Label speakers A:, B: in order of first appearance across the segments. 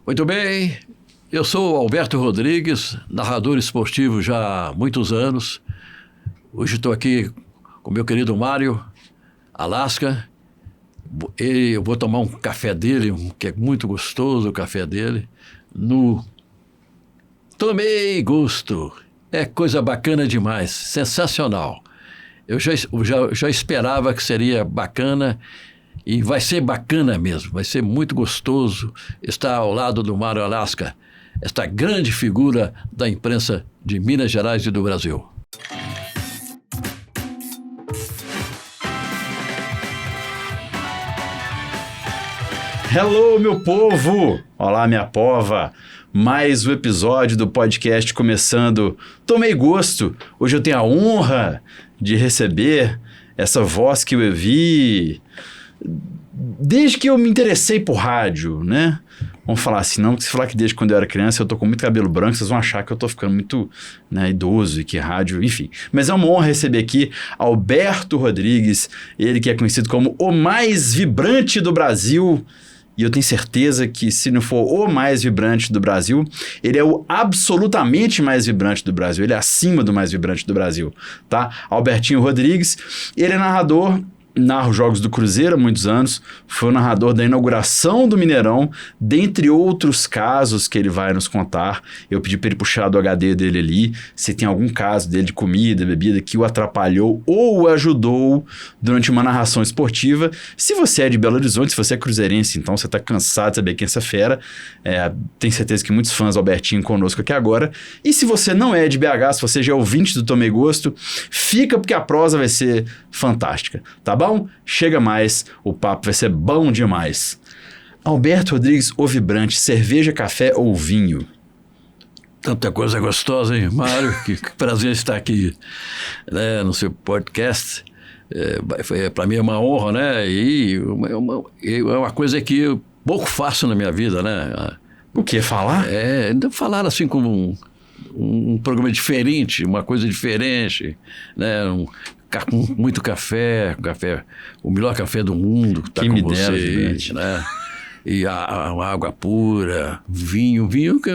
A: Muito bem, eu sou Alberto Rodrigues, narrador esportivo já há muitos anos. Hoje estou aqui com meu querido Mário Alasca. Eu vou tomar um café dele, que é muito gostoso o café dele, no Tomei Gosto. É coisa bacana demais, sensacional. Eu já esperava que seria bacana e vai ser bacana mesmo, vai ser muito gostoso estar ao lado do Mário Alasca, esta grande figura da imprensa de Minas Gerais e do Brasil.
B: Hello, meu povo! Olá, minha pova! Mais um episódio do podcast começando. Tomei gosto! Hoje eu tenho a honra de receber essa voz que eu vi desde que eu me interessei por rádio, né? Vamos falar assim, não, porque se falar que desde quando eu era criança eu tô com muito cabelo branco, vocês vão achar que eu tô ficando muito, né, idoso e que rádio, enfim. Mas é uma honra receber aqui Alberto Rodrigues, ele que é conhecido como o mais vibrante do Brasil. E eu tenho certeza que se não for o mais vibrante do Brasil, ele é o absolutamente mais vibrante do Brasil. Ele é acima do mais vibrante do Brasil, tá? Albertinho Rodrigues, ele é narrador, narra os Jogos do Cruzeiro há muitos anos, foi o narrador da inauguração do Mineirão, dentre outros casos que ele vai nos contar. Eu pedi para ele puxar do HD dele ali, se tem algum caso dele de comida, bebida que o atrapalhou ou o ajudou durante uma narração esportiva. Se você é de Belo Horizonte, se você é cruzeirense, então você está cansado de saber quem é essa fera, tenho certeza que muitos fãs do Albertinho conosco aqui agora. E se você não é de BH, se você já é ouvinte do Tomei Gosto, fica porque a prosa vai ser fantástica, tá bom? Chega mais, o papo vai ser bom demais. Alberto Rodrigues, o vibrante, cerveja, café ou vinho?
A: Tanta coisa gostosa, hein, Mário? que prazer estar aqui, né, no seu podcast. Para mim é uma honra, né? E é uma coisa que eu pouco faço na minha vida, né?
B: O quê? Falar?
A: Falar assim como um programa diferente, uma coisa diferente, né? Com muito café, o melhor café do mundo que está com vocês, né? E a água pura, vinho que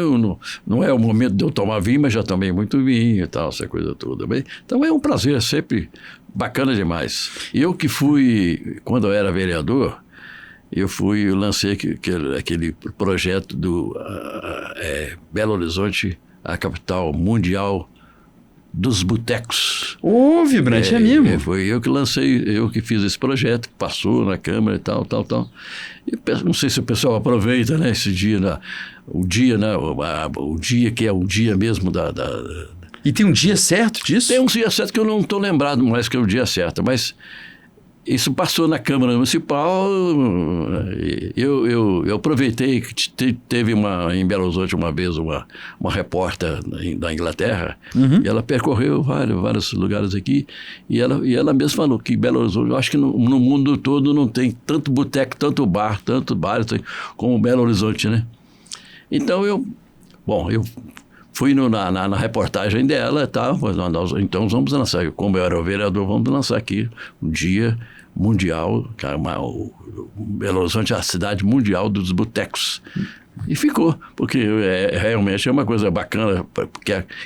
A: não é o momento de eu tomar vinho, mas já tomei muito vinho e tal, essa coisa toda. Então é um prazer, sempre bacana demais. Eu que fui, quando eu era vereador, eu lancei aquele projeto do Belo Horizonte, a capital mundial dos botecos.
B: Ô, vibrante amigo.
A: Foi eu que lancei, eu que fiz esse projeto, que passou na Câmara e tal. E não sei se o pessoal aproveita, né, esse dia, o dia, né, o dia que é o dia mesmo
B: E tem um dia certo disso?
A: Tem um dia certo que eu não estou lembrado mais que é o dia certo, mas isso passou na Câmara Municipal. Eu aproveitei que teve em Belo Horizonte uma vez uma repórter da Inglaterra, e ela percorreu vários lugares aqui, e ela mesma falou que Belo Horizonte, eu acho que no mundo todo não tem tanto boteco, tanto bar como Belo Horizonte, né? Então eu fui na reportagem dela e tal, então vamos lançar, como eu era o vereador, vamos lançar aqui um dia mundial, Belo Horizonte é a cidade mundial dos botecos. E ficou, porque realmente é uma coisa bacana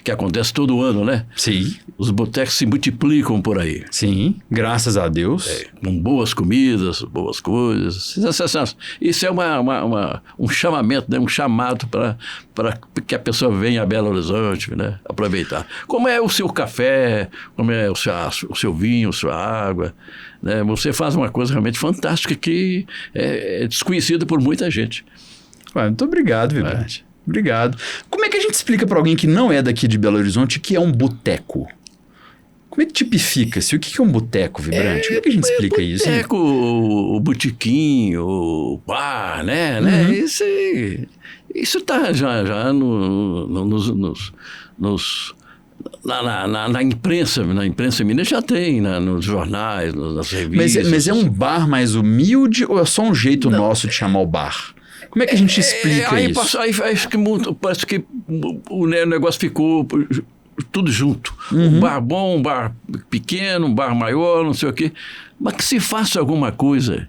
A: que acontece todo ano, né?
B: Sim.
A: Os botecos se multiplicam por aí.
B: Sim, graças a Deus.
A: Com boas comidas, boas coisas. Isso é um chamamento, né? Um chamado para que a pessoa venha a Belo Horizonte, né? Aproveitar. Como é o seu café, como é o seu vinho, a sua água, né? Você faz uma coisa realmente fantástica que é desconhecida por muita gente.
B: Muito obrigado, Vibrante. Obrigado. Como é que a gente explica para alguém que não é daqui de Belo Horizonte o que é um boteco? Como é que tipifica-se? O que é um boteco, Vibrante? Como é que a gente explica isso?
A: Boteco, o botiquinho, o bar, né? Isso está já na imprensa mineira já tem, nos jornais, nas revistas.
B: Mas é um bar mais humilde ou é só um jeito nosso de chamar o bar? Como é que a gente explica isso?
A: Aí parece que o negócio ficou tudo junto. Um bar bom, um bar pequeno, um bar maior, não sei o quê. Mas que se faça alguma coisa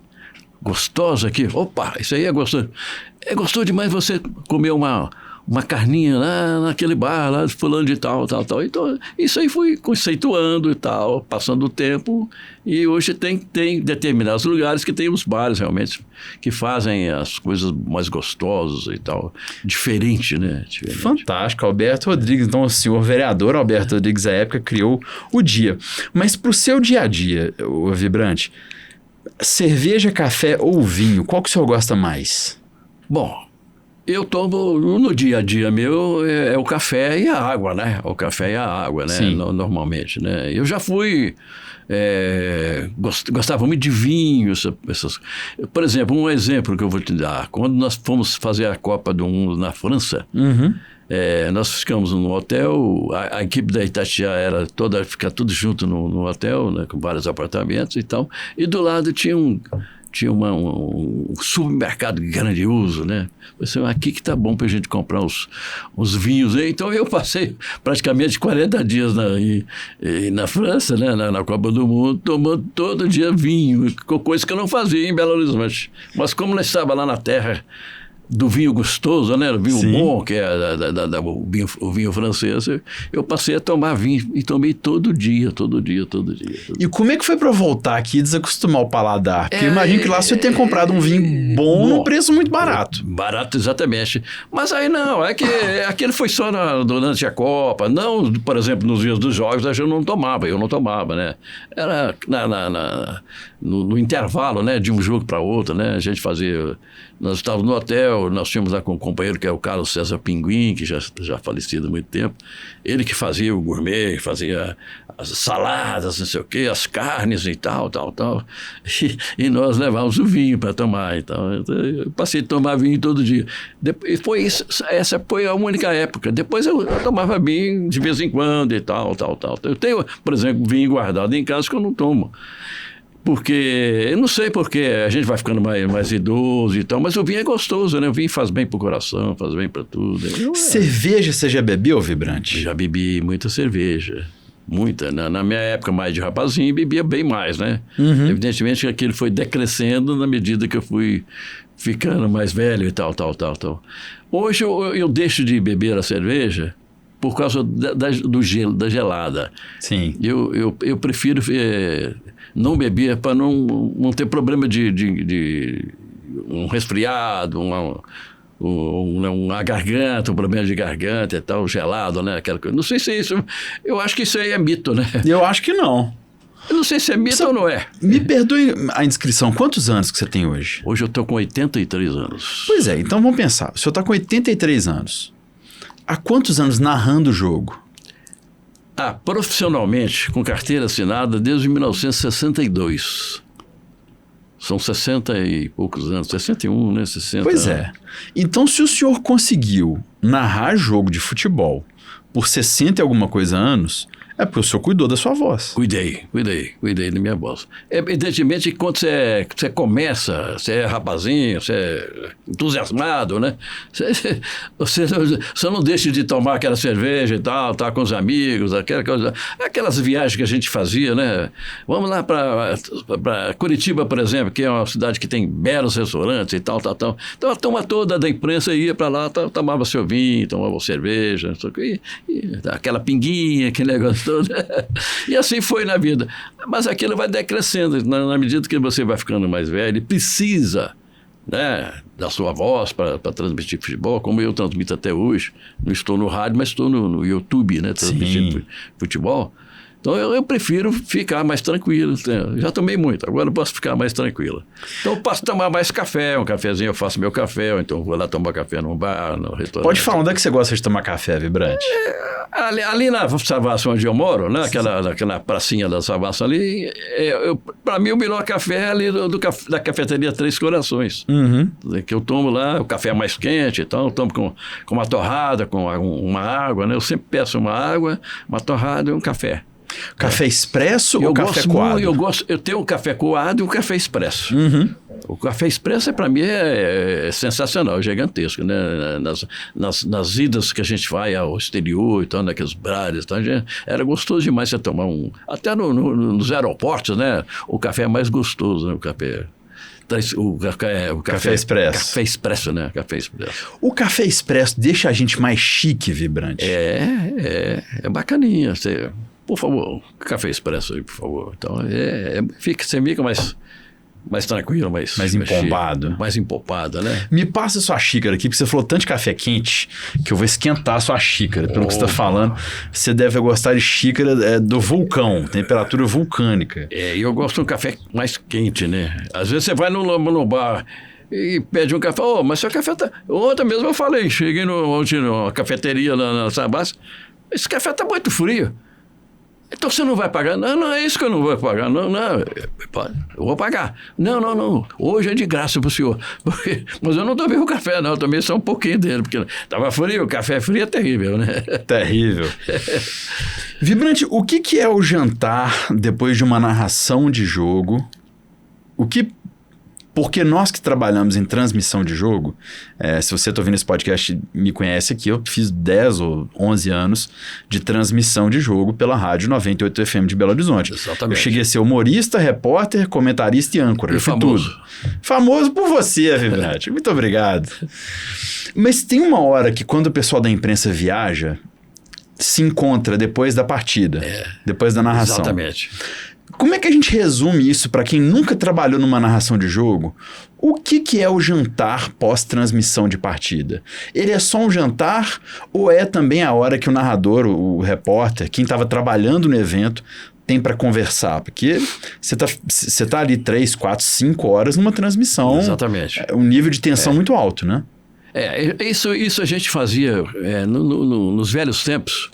A: gostosa aqui, opa, isso aí é gostoso. é gostoso demais você comer uma carninha lá naquele bar, lá de fulano de tal. Então, isso aí fui conceituando e tal, passando o tempo, e hoje tem determinados lugares que tem os bares realmente, que fazem as coisas mais gostosas e tal, diferente, né? Diferente.
B: Fantástico, Alberto Rodrigues. Então, o senhor vereador Alberto Rodrigues, à época, criou o dia. Mas para o seu dia a dia, o Vibrante, cerveja, café ou vinho, qual que o senhor gosta mais?
A: Bom, eu tomo, no dia a dia meu, é o café e a água, né? O café e a água, né? Normalmente, né? Eu já fui... gostava muito de vinho, por exemplo, um exemplo que eu vou te dar. Quando nós fomos fazer a Copa do Mundo na França, nós ficamos no hotel, a equipe da Itatiaia fica tudo junto no hotel, né? Com vários apartamentos e tal, e do lado tinha um supermercado grandioso, né? Pensei, aqui que tá bom pra gente comprar os vinhos. Então eu passei praticamente 40 dias na França, né? Na Copa do Mundo, tomando todo dia vinho, coisa que eu não fazia em Belo Horizonte. Mas como nós estávamos lá na terra do vinho gostoso, né? O vinho bom, que é o vinho francês, eu passei a tomar vinho e tomei todo dia.
B: E como é que foi para voltar aqui e desacostumar o paladar? Porque eu imagino que lá você tenha comprado um vinho bom num preço muito barato.
A: Barato, exatamente. Mas aí não, aquele foi só durante a Copa. Não, por exemplo, nos dias dos jogos eu não tomava, né? Era no intervalo, né? De um jogo para outro, né? A gente fazia... Nós estávamos no hotel, nós tínhamos lá com um companheiro que é o Carlos César Pinguim, que já falecido há muito tempo. Ele que fazia o gourmet, fazia as saladas, não sei o quê, as carnes e tal. E nós levávamos o vinho para tomar. Então, eu passei a tomar vinho todo dia. Essa foi a única época. Depois eu tomava vinho de vez em quando e tal. Eu tenho, por exemplo, vinho guardado em casa que eu não tomo. Porque, eu não sei porque a gente vai ficando mais idoso e tal, mas o vinho é gostoso, né? O vinho faz bem pro coração, faz bem para tudo.
B: Cerveja você já bebeu, Vibrante?
A: Já bebi muita cerveja, muita. Na minha época mais de rapazinho, bebia bem mais, né? Evidentemente que aquilo foi decrescendo na medida que eu fui ficando mais velho e tal. Hoje eu deixo de beber a cerveja por causa do gelo, da gelada.
B: Sim.
A: Eu prefiro não beber para não ter problema de um resfriado, uma garganta, um problema de garganta e tal, gelado, né? Aquela coisa. Não sei se é isso. Eu acho que isso aí é mito, né?
B: Eu acho que não.
A: Eu não sei se é mito ou não é.
B: Me perdoe a indiscrição. Quantos anos que você tem hoje?
A: Hoje eu estou com 83 anos.
B: Pois é, então vamos pensar. O senhor está com 83 anos. Há quantos anos narrando o jogo?
A: Profissionalmente, com carteira assinada, desde 1962. São 60 e poucos anos, 61, né? 60
B: Pois é. Então, se o senhor conseguiu narrar jogo de futebol por 60 e alguma coisa anos, é porque o senhor cuidou da sua voz.
A: Cuidei da minha voz. Evidentemente que quando você começa, você é rapazinho, você é entusiasmado, né? Você não deixa de tomar aquela cerveja e tal, tá com os amigos, aquelas viagens que a gente fazia, né? Vamos lá para Curitiba, por exemplo, que é uma cidade que tem belos restaurantes e tal. Então a turma toda da imprensa ia para lá, tomava seu vinho, tomava cerveja, e aquela pinguinha, aquele negócio. E assim foi na vida. Mas aquilo vai decrescendo. Na medida que você vai ficando mais velho, precisa, né, da sua voz para transmitir futebol, como eu transmito até hoje. Não estou no rádio, mas estou no YouTube, né, transmitindo futebol. Então eu prefiro ficar mais tranquilo. Já tomei muito, agora eu posso ficar mais tranquilo. Então eu posso tomar mais café, um cafezinho, eu faço meu café, ou então vou lá tomar café num bar, no restaurante.
B: Pode falar, onde é que você gosta de tomar café, Vibrante?
A: Ali na Savassi, onde eu moro, né, aquela pracinha da Savassi ali, para mim o melhor café é ali da cafeteria Três Corações. Que eu tomo lá, o café é mais quente e tal, eu tomo com uma torrada, com uma água, né? Eu sempre peço uma água, uma torrada e um café.
B: Café expresso ou café coado?
A: Eu tenho um café coado e um café expresso. O café expresso, para mim, é sensacional, gigantesco, né? Nas idas que a gente vai ao exterior e tal, naqueles bares, tal, era gostoso demais você tomar um... Até nos aeroportos, né? O café é mais gostoso, né? O café...
B: Café expresso.
A: Café expresso, né? Café expresso.
B: O café expresso deixa a gente mais chique, Vibrante?
A: É bacaninha. Por favor, café expresso aí, por favor. Então, você fica mais tranquilo, mais
B: empolpado.
A: Mais empolpado, né?
B: Me passa a sua xícara aqui, porque você falou tanto de café quente que eu vou esquentar a sua xícara. Pelo que você está falando, você deve gostar de xícara do vulcão, temperatura vulcânica.
A: E eu gosto de um café mais quente, né? Às vezes você vai no bar e pede um café. Mas seu café tá... Ontem mesmo eu falei, cheguei ontem numa cafeteria na Sabás, esse café tá muito frio. Então você não vai pagar? Não, é isso que eu não vou pagar. Não, eu vou pagar. Não. Hoje é de graça para o senhor. Mas eu não tomei o café, não. Eu tomei só um pouquinho dele, porque estava frio. O café frio é terrível, né?
B: Terrível. Vibrante, o que é o jantar depois de uma narração de jogo? Porque nós que trabalhamos em transmissão de jogo, se você está ouvindo esse podcast me conhece aqui, eu fiz 10 ou 11 anos de transmissão de jogo pela Rádio 98 FM de Belo Horizonte.
A: Exatamente.
B: Eu cheguei a ser humorista, repórter, comentarista e âncora.
A: E famoso.
B: Tudo. Famoso por você, Vibrante. Muito obrigado. Mas tem uma hora que quando o pessoal da imprensa viaja, se encontra depois da partida, depois da narração.
A: Exatamente.
B: Como é que a gente resume isso para quem nunca trabalhou numa narração de jogo? O que é o jantar pós-transmissão de partida? Ele é só um jantar ou é também a hora que o narrador, o repórter, quem estava trabalhando no evento, tem para conversar? Porque você tá ali 3, 4, 5 horas numa transmissão. Exatamente. Um nível de tensão muito alto, né?
A: Isso a gente fazia nos velhos tempos.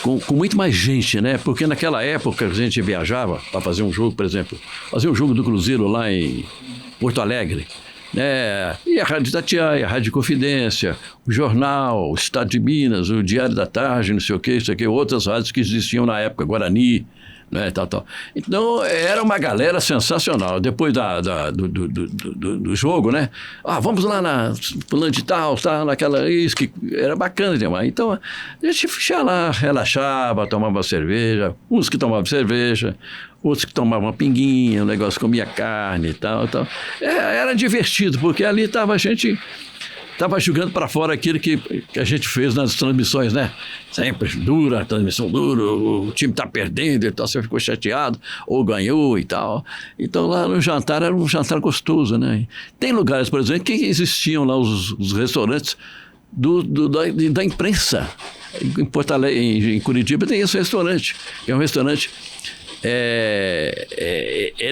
A: Com muito mais gente, né? Porque naquela época a gente viajava para fazer um jogo, por exemplo, fazer um jogo do Cruzeiro lá em Porto Alegre, né? E a Rádio Itatiaia, a Rádio Confidência, o Jornal, o Estado de Minas, o Diário da Tarde, não sei o quê, isso aqui, outras rádios que existiam na época, Guarani, né, tal. Então, era uma galera sensacional. Depois do jogo, né? Vamos lá na fulano de tal, naquela... Isso que era bacana demais. Então, a gente ia lá, relaxava, tomava cerveja. Uns que tomavam cerveja, outros que tomavam uma pinguinha, o negócio comia carne e tal. Era divertido, porque ali estava a gente... Estava jogando para fora aquilo que a gente fez nas transmissões, né? Sempre dura, a transmissão dura, o time está perdendo e tal, você ficou chateado, ou ganhou e tal. Então lá no jantar era um jantar gostoso, né? Tem lugares, por exemplo, que existiam lá os restaurantes da imprensa. Em Porto Alegre, em Curitiba, tem esse restaurante, que é um restaurante...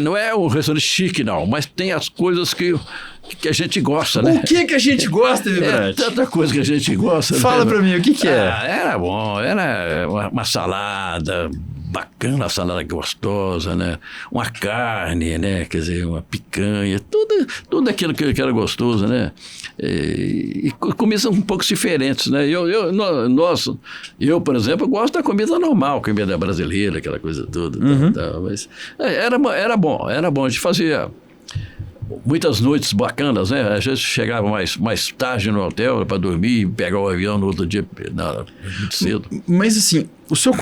A: não é um restaurante chique, não, mas tem as coisas que a gente gosta, né?
B: O que a gente gosta, Vibrante?
A: Tanta coisa que a gente gosta.
B: Fala pra mim, o que é?
A: Era bom, era uma salada bacana, uma salada gostosa, né? Uma carne, né? Quer dizer, uma picanha, tudo aquilo que era gostoso, né? E comidas um pouco diferentes, né? Eu, por exemplo, gosto da comida normal, comida brasileira, aquela coisa toda. Mas era bom, a gente fazia muitas noites bacanas, né? A gente chegava mais tarde no hotel para dormir e pegar o avião no outro dia muito cedo.
B: Mas assim, o senhor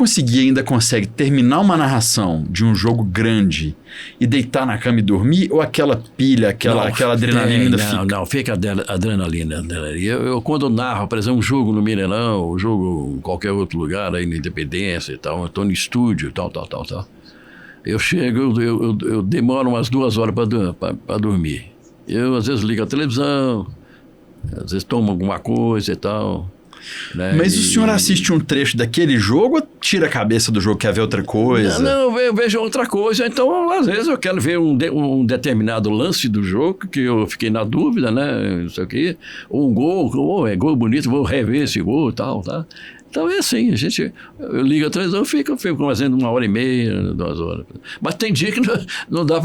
B: consegue terminar uma narração de um jogo grande e deitar na cama e dormir? Ou aquela pilha, aquela adrenalina ainda fica?
A: Não, fica a adrenalina. Eu quando narro, por exemplo, um jogo no Mineirão, um jogo em qualquer outro lugar, aí na Independência e tal, eu estou no estúdio, tal. Eu chego, eu demoro umas 2 horas para dormir. Eu, às vezes, ligo a televisão, às vezes tomo alguma coisa e tal. Né?
B: Mas o senhor assiste um trecho daquele jogo ou tira a cabeça do jogo, quer ver outra coisa?
A: Não, eu vejo outra coisa. Então, às vezes, eu quero ver um determinado lance do jogo, que eu fiquei na dúvida, né? Não sei o quê. Ou um gol, gol bonito, vou rever esse gol e tal, tá? Então é assim, eu ligo a televisão, eu fico fazendo 1h30, 2 horas. Mas tem dia que não dá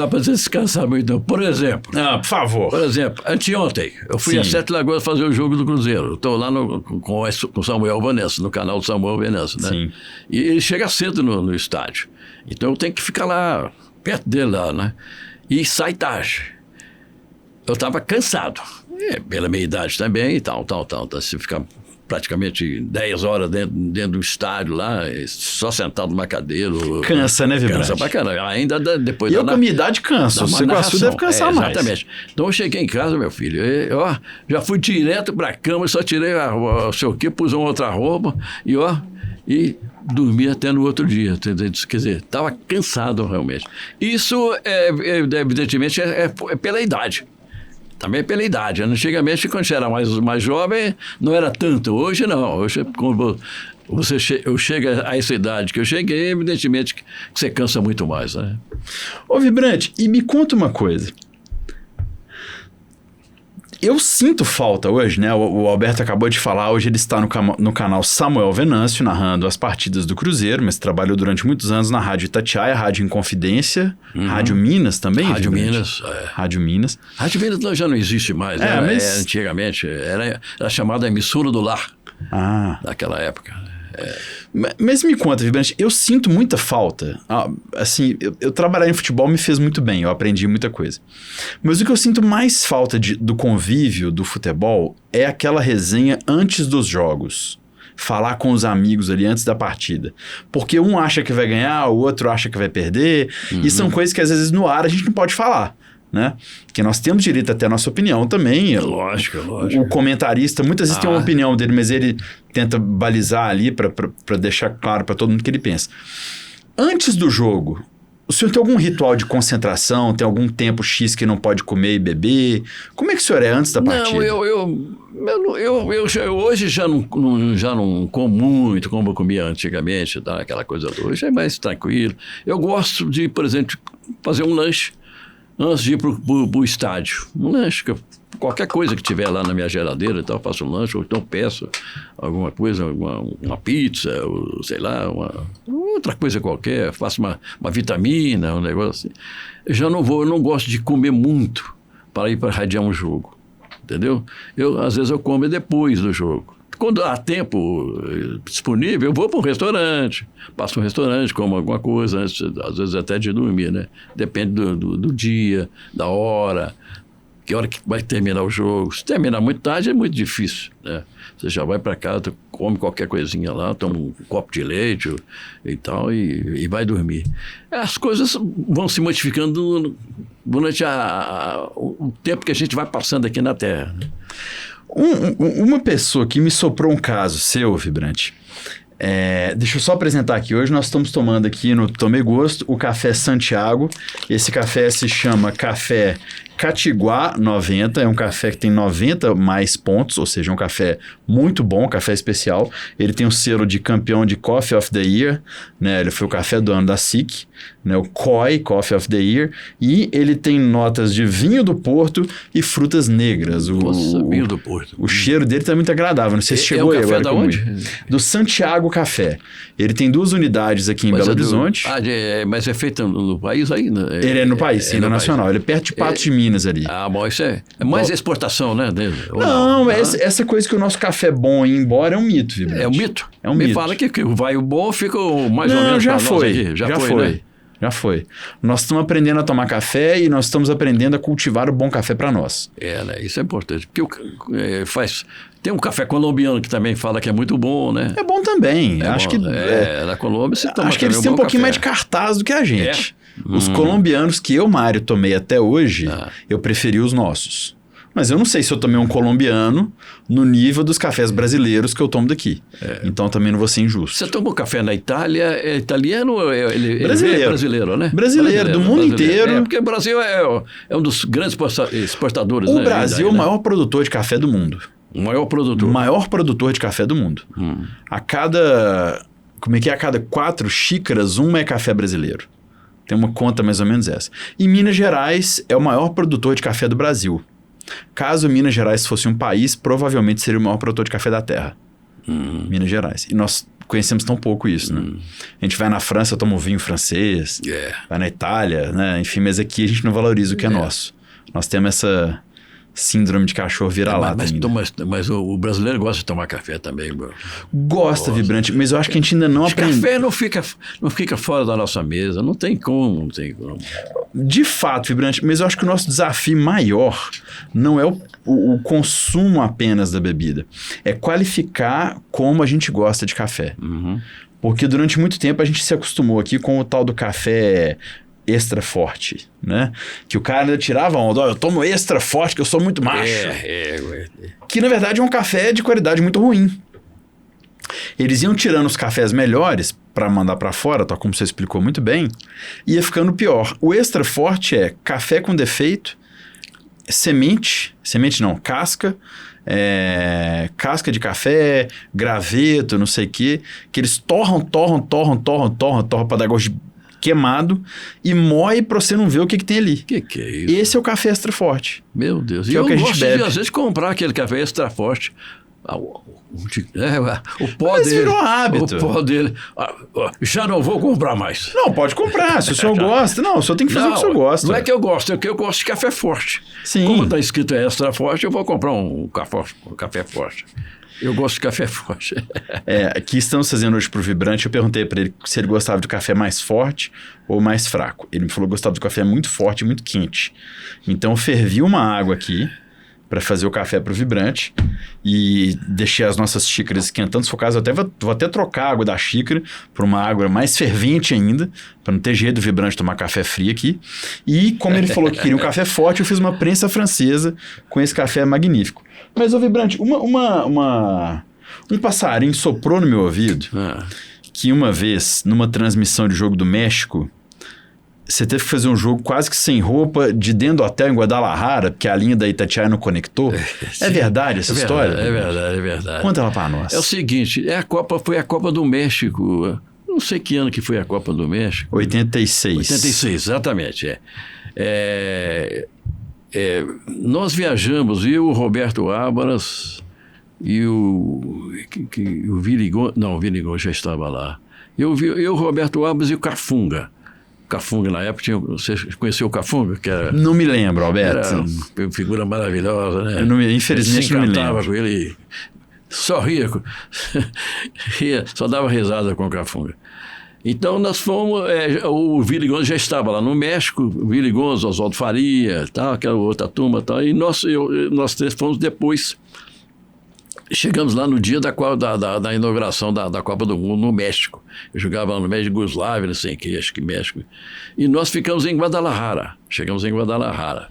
A: para descansar muito. Não. Por exemplo...
B: por favor.
A: Por exemplo, anteontem, eu fui a Sete Lagoas fazer o jogo do Cruzeiro. Estou lá com o Samuel Vanessa, no canal do Samuel Vanessa, né? Sim. E ele chega cedo no estádio. Então eu tenho que ficar lá, perto dele lá, né? E sai tarde. Eu estava cansado. Pela minha idade também e tal. Se ficar praticamente 10 horas dentro do estádio lá, só sentado numa cadeira.
B: Cansa, né, Vibrante?
A: Cansa pra caramba. Ainda depois
B: eu, com a minha idade, canso. O Iguaçu deve cansar mais.
A: Exatamente. Então, eu cheguei em casa, meu filho, já fui direto pra cama, só tirei pus uma outra roupa e dormi até no outro dia. Quer dizer, estava cansado realmente. Isso, evidentemente, é pela idade. Também pela idade. Antigamente, quando você era mais jovem, não era tanto. Hoje, não. Hoje, quando eu chego a essa idade que eu cheguei, evidentemente que você cansa muito mais, né?
B: Ô, Vibrante, e me conta uma coisa. Eu sinto falta hoje, né? O Alberto acabou de falar, hoje ele está no canal Samuel Venâncio, narrando as partidas do Cruzeiro, mas trabalhou durante muitos anos na Rádio Itatiaia, Rádio Inconfidência, Rádio Minas também.
A: Rádio Minas.
B: Rádio Minas.
A: Rádio Minas já não existe mais, né?
B: Mas...
A: antigamente era chamada Emissora do Lar, naquela época.
B: Mas me conta, Vibrante, eu sinto muita falta. Assim, eu trabalhar em futebol me fez muito bem, eu aprendi muita coisa. Mas o que eu sinto mais falta do convívio do futebol é aquela resenha antes dos jogos. Falar com os amigos ali antes da partida. Porque um acha que vai ganhar, o outro acha que vai perder. E são coisas que às vezes no ar a gente não pode falar. Né? Porque nós temos direito a ter a nossa opinião também.
A: Lógico.
B: O comentarista, muitas vezes tem uma opinião dele, mas ele tenta balizar ali para deixar claro para todo mundo o que ele pensa. Antes do jogo, o senhor tem algum ritual de concentração? Tem algum tempo X que não pode comer e beber? Como é que o senhor é antes da partida?
A: Não, eu hoje já não como muito como eu comia antigamente, tá? Aquela coisa toda. Hoje é mais tranquilo. Eu gosto de, por exemplo, fazer um lanche antes de ir pro estádio. Um lanche, qualquer coisa que tiver lá na minha geladeira e tal, eu faço um lanche, ou então peço alguma coisa, uma pizza, ou sei lá, outra coisa qualquer, faço uma vitamina, um negócio assim. Eu não gosto de comer muito para ir para radiar um jogo, entendeu? Às vezes eu como depois do jogo. Quando há tempo disponível, eu vou para um restaurante, passo um restaurante, como alguma coisa, antes, às vezes até de dormir, né? Depende do dia, da hora, que hora que vai terminar o jogo. Se terminar muito tarde, é muito difícil, né? Você já vai para casa, come qualquer coisinha lá, toma um copo de leite e tal, e vai dormir. As coisas vão se modificando durante o tempo que a gente vai passando aqui na Terra, né?
B: Uma pessoa que me soprou um caso seu, Vibrante, deixa eu só apresentar aqui. Hoje nós estamos tomando aqui no Tomei Gosto o café Santiago. Esse café se chama Café Catiguá 90, é um café que tem 90 mais pontos, ou seja, é um café muito bom, um café especial. Ele tem o selo de campeão de Coffee of the Year, né? Ele foi o café do ano da SIC, né? O COI, Coffee of the Year, e ele tem notas de vinho do Porto e frutas negras.
A: Vinho do Porto.
B: O cheiro dele tá muito agradável, não sei se chegou aí agora.
A: É um café da
B: onde? Do Santiago Café. Ele tem 2 unidades aqui em Belo Horizonte.
A: Mas é feito no país ainda?
B: Ele é no país, ainda nacional. Ele é perto de Patos de Minas ali.
A: Bom, isso é mais exportação, né?
B: Não, essa coisa que o nosso café bom ir embora é um mito, Vibrante.
A: É um mito?
B: É um mito.
A: Me fala que vai o bom, fica mais ou menos.
B: Não, já foi.
A: Aqui. Já foi. Né?
B: Já foi. Nós estamos aprendendo a tomar café e nós estamos aprendendo a cultivar o bom café para nós.
A: Né? Isso é importante. Porque tem um café colombiano que também fala que é muito bom, né?
B: É bom também. Acho que
A: na Colômbia você toma.
B: Acho que eles têm um pouquinho mais de cartaz do que a gente. Os colombianos que eu, Mário, tomei até hoje, eu preferi os nossos. Mas eu não sei se eu tomei um colombiano no nível dos cafés brasileiros que eu tomo daqui. Então também não vou ser injusto.
A: Você tomou café na Itália, é italiano ou
B: brasileiro?
A: É brasileiro, né?
B: Brasileiro, do mundo inteiro.
A: Porque o Brasil é um dos grandes exportadores.
B: O Brasil é o maior produtor de café do mundo.
A: O maior produtor.
B: O maior produtor de café do mundo. A cada 4 xícaras, uma é café brasileiro. Tem uma conta mais ou menos essa. E Minas Gerais é o maior produtor de café do Brasil. Caso Minas Gerais fosse um país, provavelmente seria o maior produtor de café da Terra. Minas Gerais. E nós conhecemos tão pouco isso, né? A gente vai na França, toma um vinho francês. Vai na Itália, né? Enfim, mas aqui a gente não valoriza o que é nosso. Nós temos síndrome de cachorro vira-lata ainda.
A: Mas o brasileiro gosta de tomar café também, bro.
B: Gosta, Vibrante, mas eu acho que a gente ainda não aprendeu.
A: Café não fica fora da nossa mesa, não tem como.
B: De fato, Vibrante, mas eu acho que o nosso desafio maior não é o consumo apenas da bebida, é qualificar como a gente gosta de café.
A: Uhum.
B: Porque durante muito tempo a gente se acostumou aqui com o tal do café extra forte, né? Que o cara ainda tirava onda, eu tomo extra forte que eu sou muito macho. Que na verdade é um café de qualidade muito ruim. Eles iam tirando os cafés melhores para mandar para fora, tá, como você explicou muito bem, ia ficando pior. O extra forte é café com defeito, semente não, casca de café, graveto, não sei o quê, que eles torram para dar gosto de queimado e moe para você não ver o que tem ali.
A: Que é isso?
B: Esse é o café extra forte.
A: Meu Deus.
B: Que
A: e
B: é
A: eu
B: o que a gente
A: gosto
B: bebe.
A: de, às vezes, comprar aquele café extra forte. O pó
B: Mas
A: dele.
B: virou hábito.
A: O pó dele. Já não vou comprar mais.
B: Não, pode comprar, se o senhor gosta. Não, o senhor tem que fazer o que o senhor gosta.
A: Não é que eu gosto, é que eu gosto de café forte.
B: Sim.
A: Como está escrito extra forte, eu vou comprar um café forte. Eu gosto de café forte.
B: Aqui estamos fazendo hoje pro Vibrante, eu perguntei para ele se ele gostava de café mais forte ou mais fraco. Ele me falou que gostava do café muito forte e muito quente. Então eu fervi uma água aqui para fazer o café pro Vibrante e deixei as nossas xícaras esquentando. Se for caso, vou até trocar a água da xícara por uma água mais fervente ainda, para não ter jeito do Vibrante tomar café frio aqui. E como ele falou que queria um café forte, eu fiz uma prensa francesa com esse café magnífico. Mas, ô Vibrante, um passarinho soprou no meu ouvido que uma vez, numa transmissão de jogo do México, você teve que fazer um jogo quase que sem roupa de dentro do hotel em Guadalajara, porque a linha da Itatiaia não conectou. É verdade essa história?
A: É verdade.
B: Conta ela pra nós.
A: É o seguinte, foi a Copa do México. Não sei que ano que foi a Copa do México.
B: 86.
A: 86, exatamente. Nós viajamos, eu, o Roberto Ábaras e o Virigon. Não, o Virigon já estava lá. Eu, o Roberto Ábaras e o Cafunga. Cafunga, na época, você conheceu o Cafunga? Que era,
B: não me lembro, Alberto.
A: Era uma figura maravilhosa, né?
B: Infelizmente não me lembro.
A: Com ele, só ria, só dava risada com o Cafunga. Então nós fomos, o Willy Gonzo já estava lá no México, o Willy Gonzo, Oswaldo Faria, tal, aquela outra turma, tal, e nós três fomos depois. Chegamos lá no dia da inauguração da Copa do Mundo no México. Eu jogava lá no México, Yugoslávia, não sei o que, acho que México. E nós ficamos em Guadalajara. Chegamos em Guadalajara.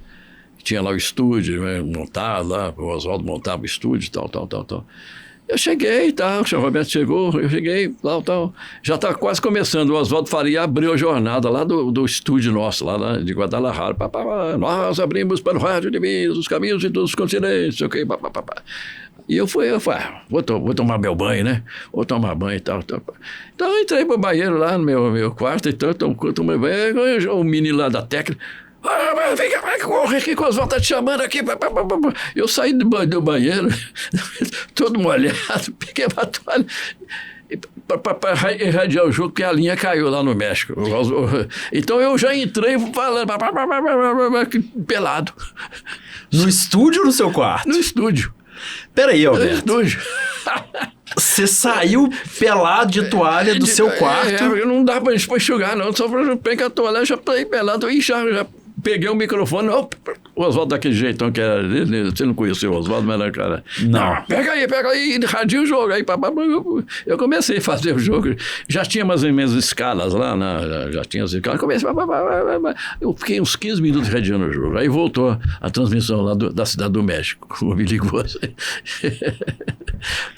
A: Tinha lá o estúdio, né, montado lá, o Oswaldo montava o estúdio, tal. Eu cheguei, tal, o senhor Roberto chegou, eu cheguei, tal. Já estava quase começando, o Oswaldo Faria abriu a jornada lá do estúdio nosso, lá de Guadalajara. Nós abrimos para o rádio de Minas, os caminhos de todos os continentes, ok, E eu fui, vou tomar meu banho, né? Vou tomar banho e tal. Então eu entrei pro banheiro lá no meu quarto, então tomei banho, o menino lá da técnica, vem cá, corre aqui, que o Oswaldo tá te chamando aqui. Eu saí do banheiro, todo molhado, peguei a toalha para irradiar o jogo, porque a linha caiu lá no México. Então eu já entrei falando, pelado.
B: No estúdio ou no seu quarto?
A: No estúdio.
B: Peraí, Alberto. Você saiu pelado de toalha do seu quarto?
A: Não dá pra enxugar, não. Só pra pegar a toalha, já peguei pelado e já peguei o microfone. O Oswaldo daquele jeitão que era dele. Você não conheceu o Oswaldo, mas era cara.
B: Não.
A: Pega aí, radia o jogo. Aí, eu comecei a fazer o jogo. Já tinha mais ou menos escalas lá, né? Já tinha as escalas. Comecei. Eu fiquei uns 15 minutos radiando o jogo. Aí voltou a transmissão lá da Cidade do México. O me ligou assim.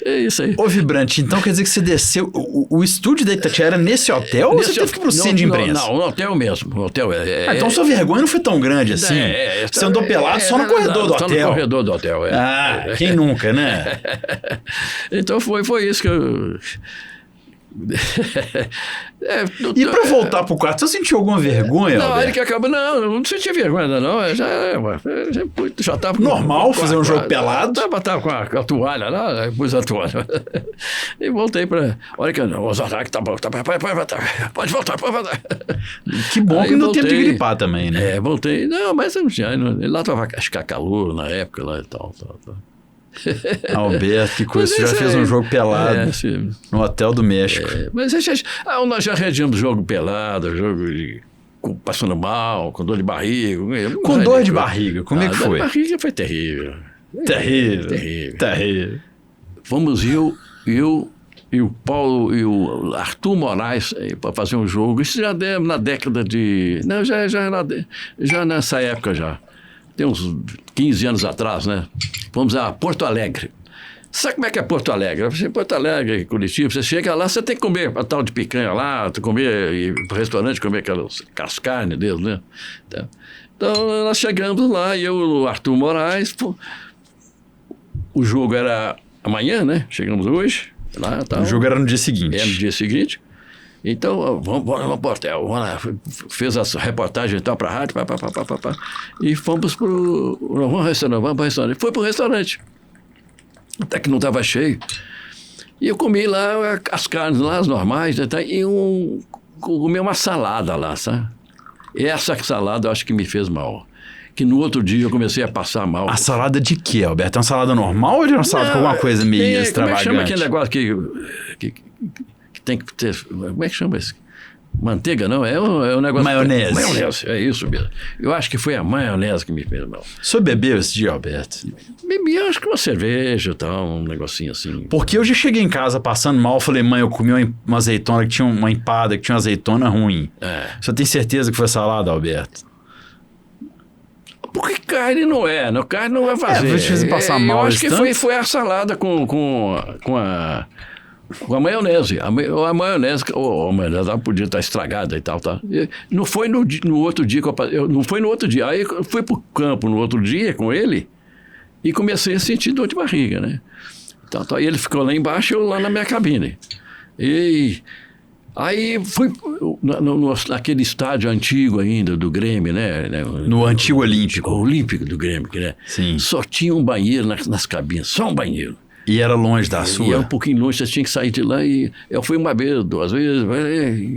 A: É isso aí.
B: Ô, Vibrante, então quer dizer que você desceu. O estúdio da Itatiaia era nesse hotel ou você teve que ir pro centro de imprensa?
A: Não, no hotel mesmo. No hotel
B: então sua vergonha não foi tão grande assim. Você andou pelado só no corredor do hotel. Só no
A: corredor do hotel,
B: quem nunca, né?
A: Então foi isso que eu...
B: E pra voltar pro quarto, você sentiu alguma vergonha,
A: Não,
B: Alberto?
A: ele que acaba... Não senti vergonha ainda não. Já tava...
B: Normal fazer um jogo pelado?
A: Tava com a toalha lá, pus a toalha. E voltei pra... Olha que o Zordak tá bom, pode voltar.
B: Que bom
A: Aí
B: que não deu tempo de
A: voltei.
B: gripar também, né?
A: Voltei. Não, mas eu não tinha... Lá tava, acho que calor na época lá e tal.
B: Alberto, que coisa.
A: Mas
B: Você já
A: esse
B: fez um jogo pelado
A: sim.
B: no Hotel do México.
A: Mas nós já redigimos jogo pelado, jogo passando mal, com dor de barriga.
B: Com dor de barriga, como é que
A: Dor
B: foi?
A: de barriga foi terrível.
B: Terrível.
A: Fomos eu e o Paulo e o Arthur Moraes para fazer um jogo. Isso já deu na década de... Não, já nessa época já. Tem uns 15 anos atrás, né? Fomos a Porto Alegre. Sabe como é que é Porto Alegre? Porto Alegre, Curitiba, você chega lá, você tem que comer a tal de picanha lá, ir para o restaurante comer aquelas carnes deles, né? Então, nós chegamos lá, e eu e o Arthur Moraes, o jogo era amanhã, né? Chegamos hoje. Lá,
B: O jogo era no dia seguinte.
A: no dia seguinte. Então, vamos para o hotel. Vamos lá. Fez a reportagem e tal para a rádio, e fomos para o restaurante. Foi para o restaurante. Até que não estava cheio. E eu comi lá as carnes lá, as normais, e comi uma salada lá, sabe? E essa salada eu acho que me fez mal. Que no outro dia eu comecei a passar mal.
B: A salada de quê, Alberto? É uma salada normal ou é uma salada com alguma coisa meio extravagante?
A: Como é que chama aquele negócio que tem que ter... Como é que chama isso? Manteiga, não? É um negócio...
B: Maionese.
A: Maionese, é isso mesmo. Eu acho que foi a maionese que me fez mal.
B: O senhor bebeu esse dia, Alberto?
A: Bebi, acho que uma cerveja e tal, um negocinho assim.
B: Porque eu já cheguei em casa passando mal, falei, mãe, eu comi uma azeitona que tinha uma empada, que tinha uma azeitona ruim. O senhor tem certeza que foi salada, Alberto?
A: Porque carne não é, carne não vai fazer.
B: Vai te fazer passar mal.
A: Eu acho que foi a salada com a maionese. A maionese podia estar estragada e tal. Não foi no outro dia que não foi no outro dia. Aí eu fui pro campo no outro dia com ele e comecei a sentir dor de barriga, né? Aí ele ficou lá embaixo e eu lá na minha cabine. E aí fui naquele estádio antigo ainda do Grêmio, né?
B: No antigo Olímpico.
A: O Olímpico do Grêmio, né?
B: Sim.
A: Só tinha um banheiro nas cabines, só um banheiro.
B: E era longe da sua?
A: E era um pouquinho longe, você tinha que sair de lá e eu fui uma vez, 2 vezes,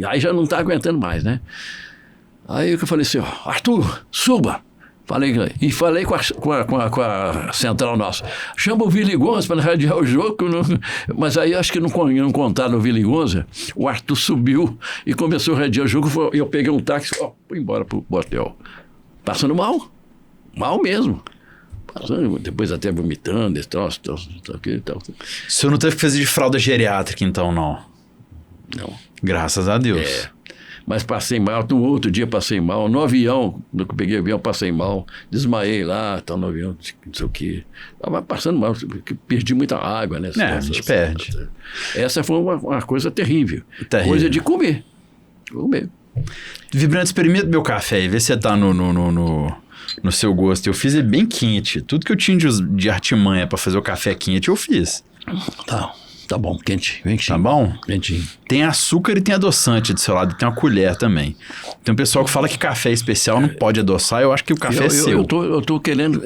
A: aí já não tá aguentando mais, né? Aí eu falei assim, Arthur, suba. Falei com a central nossa. Chama o Willy Gonza para radiar o jogo. Mas aí acho que não contaram o Willy Gonza. O Arthur subiu e começou a radiar o jogo. Eu peguei um táxi e fui embora pro hotel. Passando mal. Mal mesmo. Passando, depois até vomitando, esse troço, tal.
B: O senhor não teve que fazer de fralda geriátrica, então, não?
A: Não.
B: Graças a Deus.
A: Mas passei mal, no outro dia passei mal, no avião, no que eu peguei o avião, passei mal, desmaiei lá, tal, no avião, não sei o quê. Estava passando mal, perdi muita água, né?
B: A gente perde.
A: Essa foi uma coisa terrível. Coisa de comer.
B: Vibrante, experimenta meu café e vê se você tá no seu gosto. Eu fiz ele bem quente. Tudo que eu tinha de artimanha para fazer o café quente, eu fiz.
A: Tá bom, quentinho.
B: Tá bom?
A: Quentinho.
B: Tem açúcar e tem adoçante do seu lado, tem uma colher também. Tem um pessoal que fala que café especial não pode adoçar, eu acho que o café é seu.
A: Eu tô querendo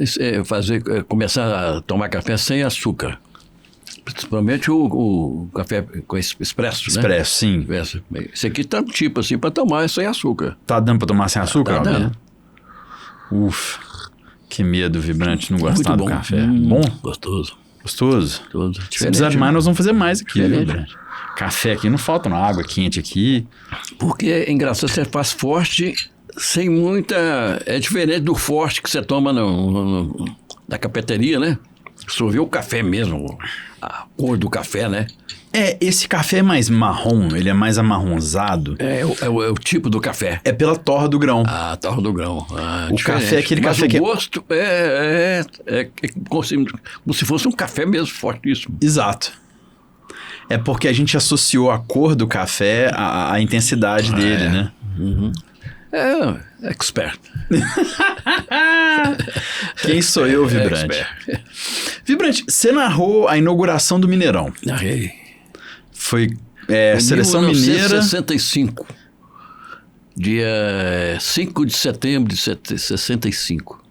A: começar a tomar café sem açúcar. Principalmente o café com expresso, né?
B: Expresso, sim.
A: Esse aqui tá tipo assim, para tomar sem açúcar.
B: Tá dando para tomar sem açúcar?
A: Tá dando.
B: Ufa, que medo, Vibrante, não gostar do café.
A: Bom? Gostoso.
B: Gostoso? Se precisar de mais, nós vamos fazer mais aqui, Vibrante. Café aqui não falta, não. Água quente aqui.
A: Porque é engraçado, você faz forte sem muita... É diferente do forte que você toma na cafeteria, né? Você ouviu o café mesmo, a cor do café, né?
B: Esse café é mais marrom, ele é mais amarronzado.
A: É o tipo do café.
B: É pela torra do grão.
A: A torra do grão.
B: O café é aquele
A: Mas
B: café
A: o gosto é como se fosse um café mesmo, fortíssimo.
B: Exato. É porque a gente associou a cor do café à intensidade dele, né?
A: Uhum. Expert.
B: Quem sou eu, Vibrante? Vibrante, você narrou a inauguração do Mineirão.
A: Narrei.
B: Foi Seleção Mineira...
A: 1965. Dia 5 de setembro de 65.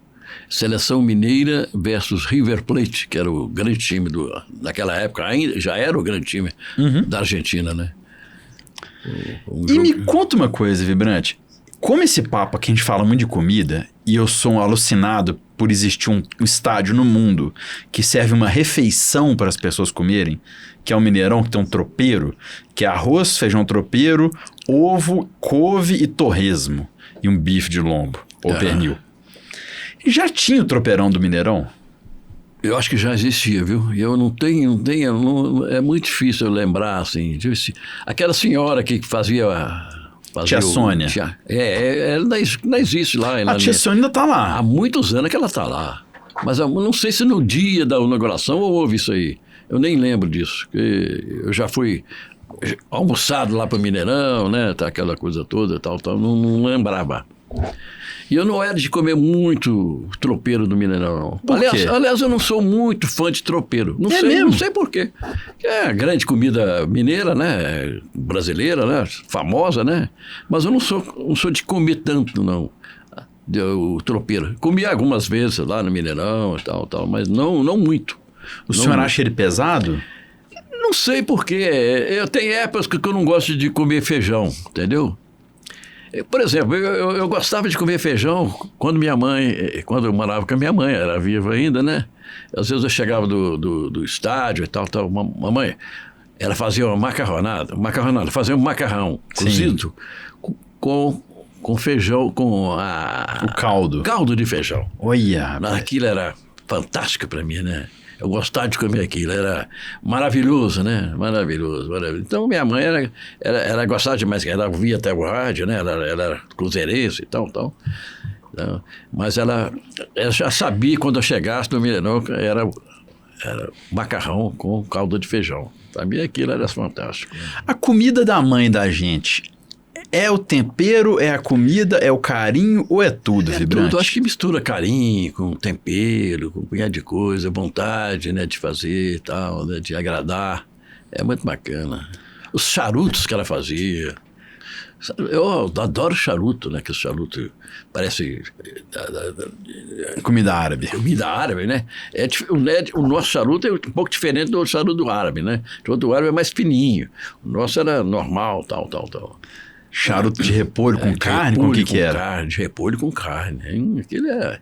A: Seleção Mineira versus River Plate, que era o grande time naquela época, ainda já era o grande time da Argentina, né?
B: Me conta uma coisa, Vibrante. Como esse papo aqui a gente fala muito de comida, e eu sou um alucinado por existir um estádio no mundo que serve uma refeição para as pessoas comerem, que é o Mineirão, que tem um tropeiro, que é arroz, feijão tropeiro, ovo, couve e torresmo, e um bife de lombo, ou pernil. Já tinha o tropeirão do Mineirão?
A: Eu acho que já existia, viu? E eu não tenho, é muito difícil eu lembrar, assim. Aquela senhora que fazia
B: Tia Sônia.
A: Ela não existe lá.
B: A tia Sônia ainda tá lá.
A: Há muitos anos que ela tá lá. Mas eu não sei se no dia da inauguração ou houve isso aí. Eu nem lembro disso. Eu já fui almoçado lá para o Mineirão, né? Tá, aquela coisa toda, tal. Não lembrava. E eu não era de comer muito tropeiro do Mineirão, não. Aliás, eu não sou muito fã de tropeiro. Não sei por quê. É a grande comida mineira, né? Brasileira, né? Famosa, né? Mas eu não sou de comer tanto, não. O tropeiro. Comi algumas vezes lá no Mineirão e tal, mas não muito.
B: O senhor acha ele pesado?
A: Não sei por quê. Eu tenho épocas que eu não gosto de comer feijão, entendeu? Por exemplo, eu gostava de comer feijão quando eu morava com a minha mãe, era viva ainda, né? Às vezes eu chegava do estádio e tal. Mamãe, ela fazia uma macarronada, fazia um macarrão cozido com feijão, com o caldo de feijão.
B: Olha!
A: Aquilo era fantástico para mim, né? Eu gostava de comer aquilo, era maravilhoso, né? Maravilhoso. Então, minha mãe ela gostava demais, ela via até o rádio, né? Ela era cruzeirense e tal. Então, mas ela já sabia, quando eu chegasse no Mineirão, era macarrão com caldo de feijão. Para mim, aquilo era fantástico.
B: A comida da mãe da gente... É o tempero, é a comida, é o carinho ou é tudo, Vibrante?
A: Tudo. Acho que mistura carinho com tempero, com um punhado de coisa, vontade, né, de fazer e tal, né, de agradar. É muito bacana. Os charutos que ela fazia. Eu adoro charuto, né, que o charuto parece...
B: Comida árabe.
A: Comida árabe, né? O nosso charuto é um pouco diferente do charuto do árabe, né? O charuto do árabe é mais fininho. O nosso era normal, tal.
B: Charuto de repolho com carne? Com o que era?
A: Carne, de repolho com carne. Aquilo é...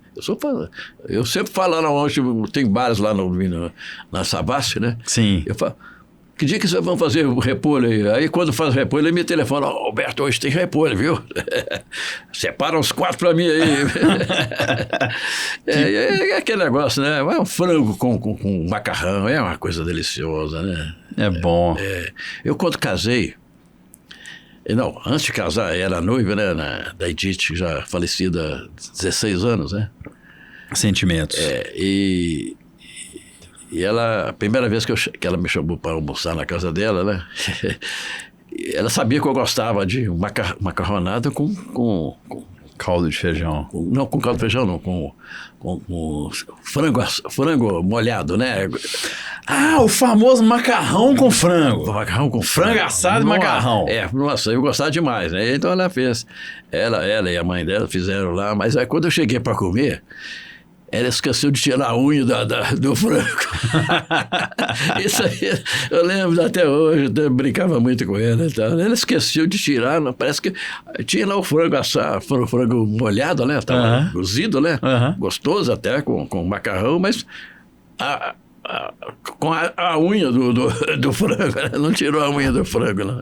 A: Eu sempre falo lá onde tem bares lá na Savassi, né?
B: Sim.
A: Eu falo, que dia que vocês vão fazer o repolho aí? Aí quando faz o repolho, ele me telefona, Alberto, hoje tem repolho, viu? Separa uns 4 para mim aí. É aquele negócio, né? É um frango com macarrão, é uma coisa deliciosa, né?
B: É bom.
A: Eu quando casei, não, antes de casar, era noiva, né, da Edith, já falecida há 16 anos, né?
B: Sentimentos.
A: E ela, a primeira vez que ela me chamou para almoçar na casa dela, né? Ela sabia que eu gostava de macarronada com
B: caldo de feijão.
A: Não, com caldo de feijão, não, com frango molhado, né?
B: Ah, o famoso macarrão com frango.
A: Macarrão com
B: frango assado e macarrão.
A: Nossa, eu gostava demais, né? Então ela fez. Ela e a mãe dela fizeram lá, mas aí quando eu cheguei para comer, ela esqueceu de tirar a unha do frango. Isso aí, eu lembro até hoje, eu brincava muito com ela e tal. Ela esqueceu de tirar, parece que tinha lá o frango assado, o frango molhado, né? Tava cozido, né? Gostoso até, com macarrão, mas com a unha do frango, né? Não tirou a unha do frango, não.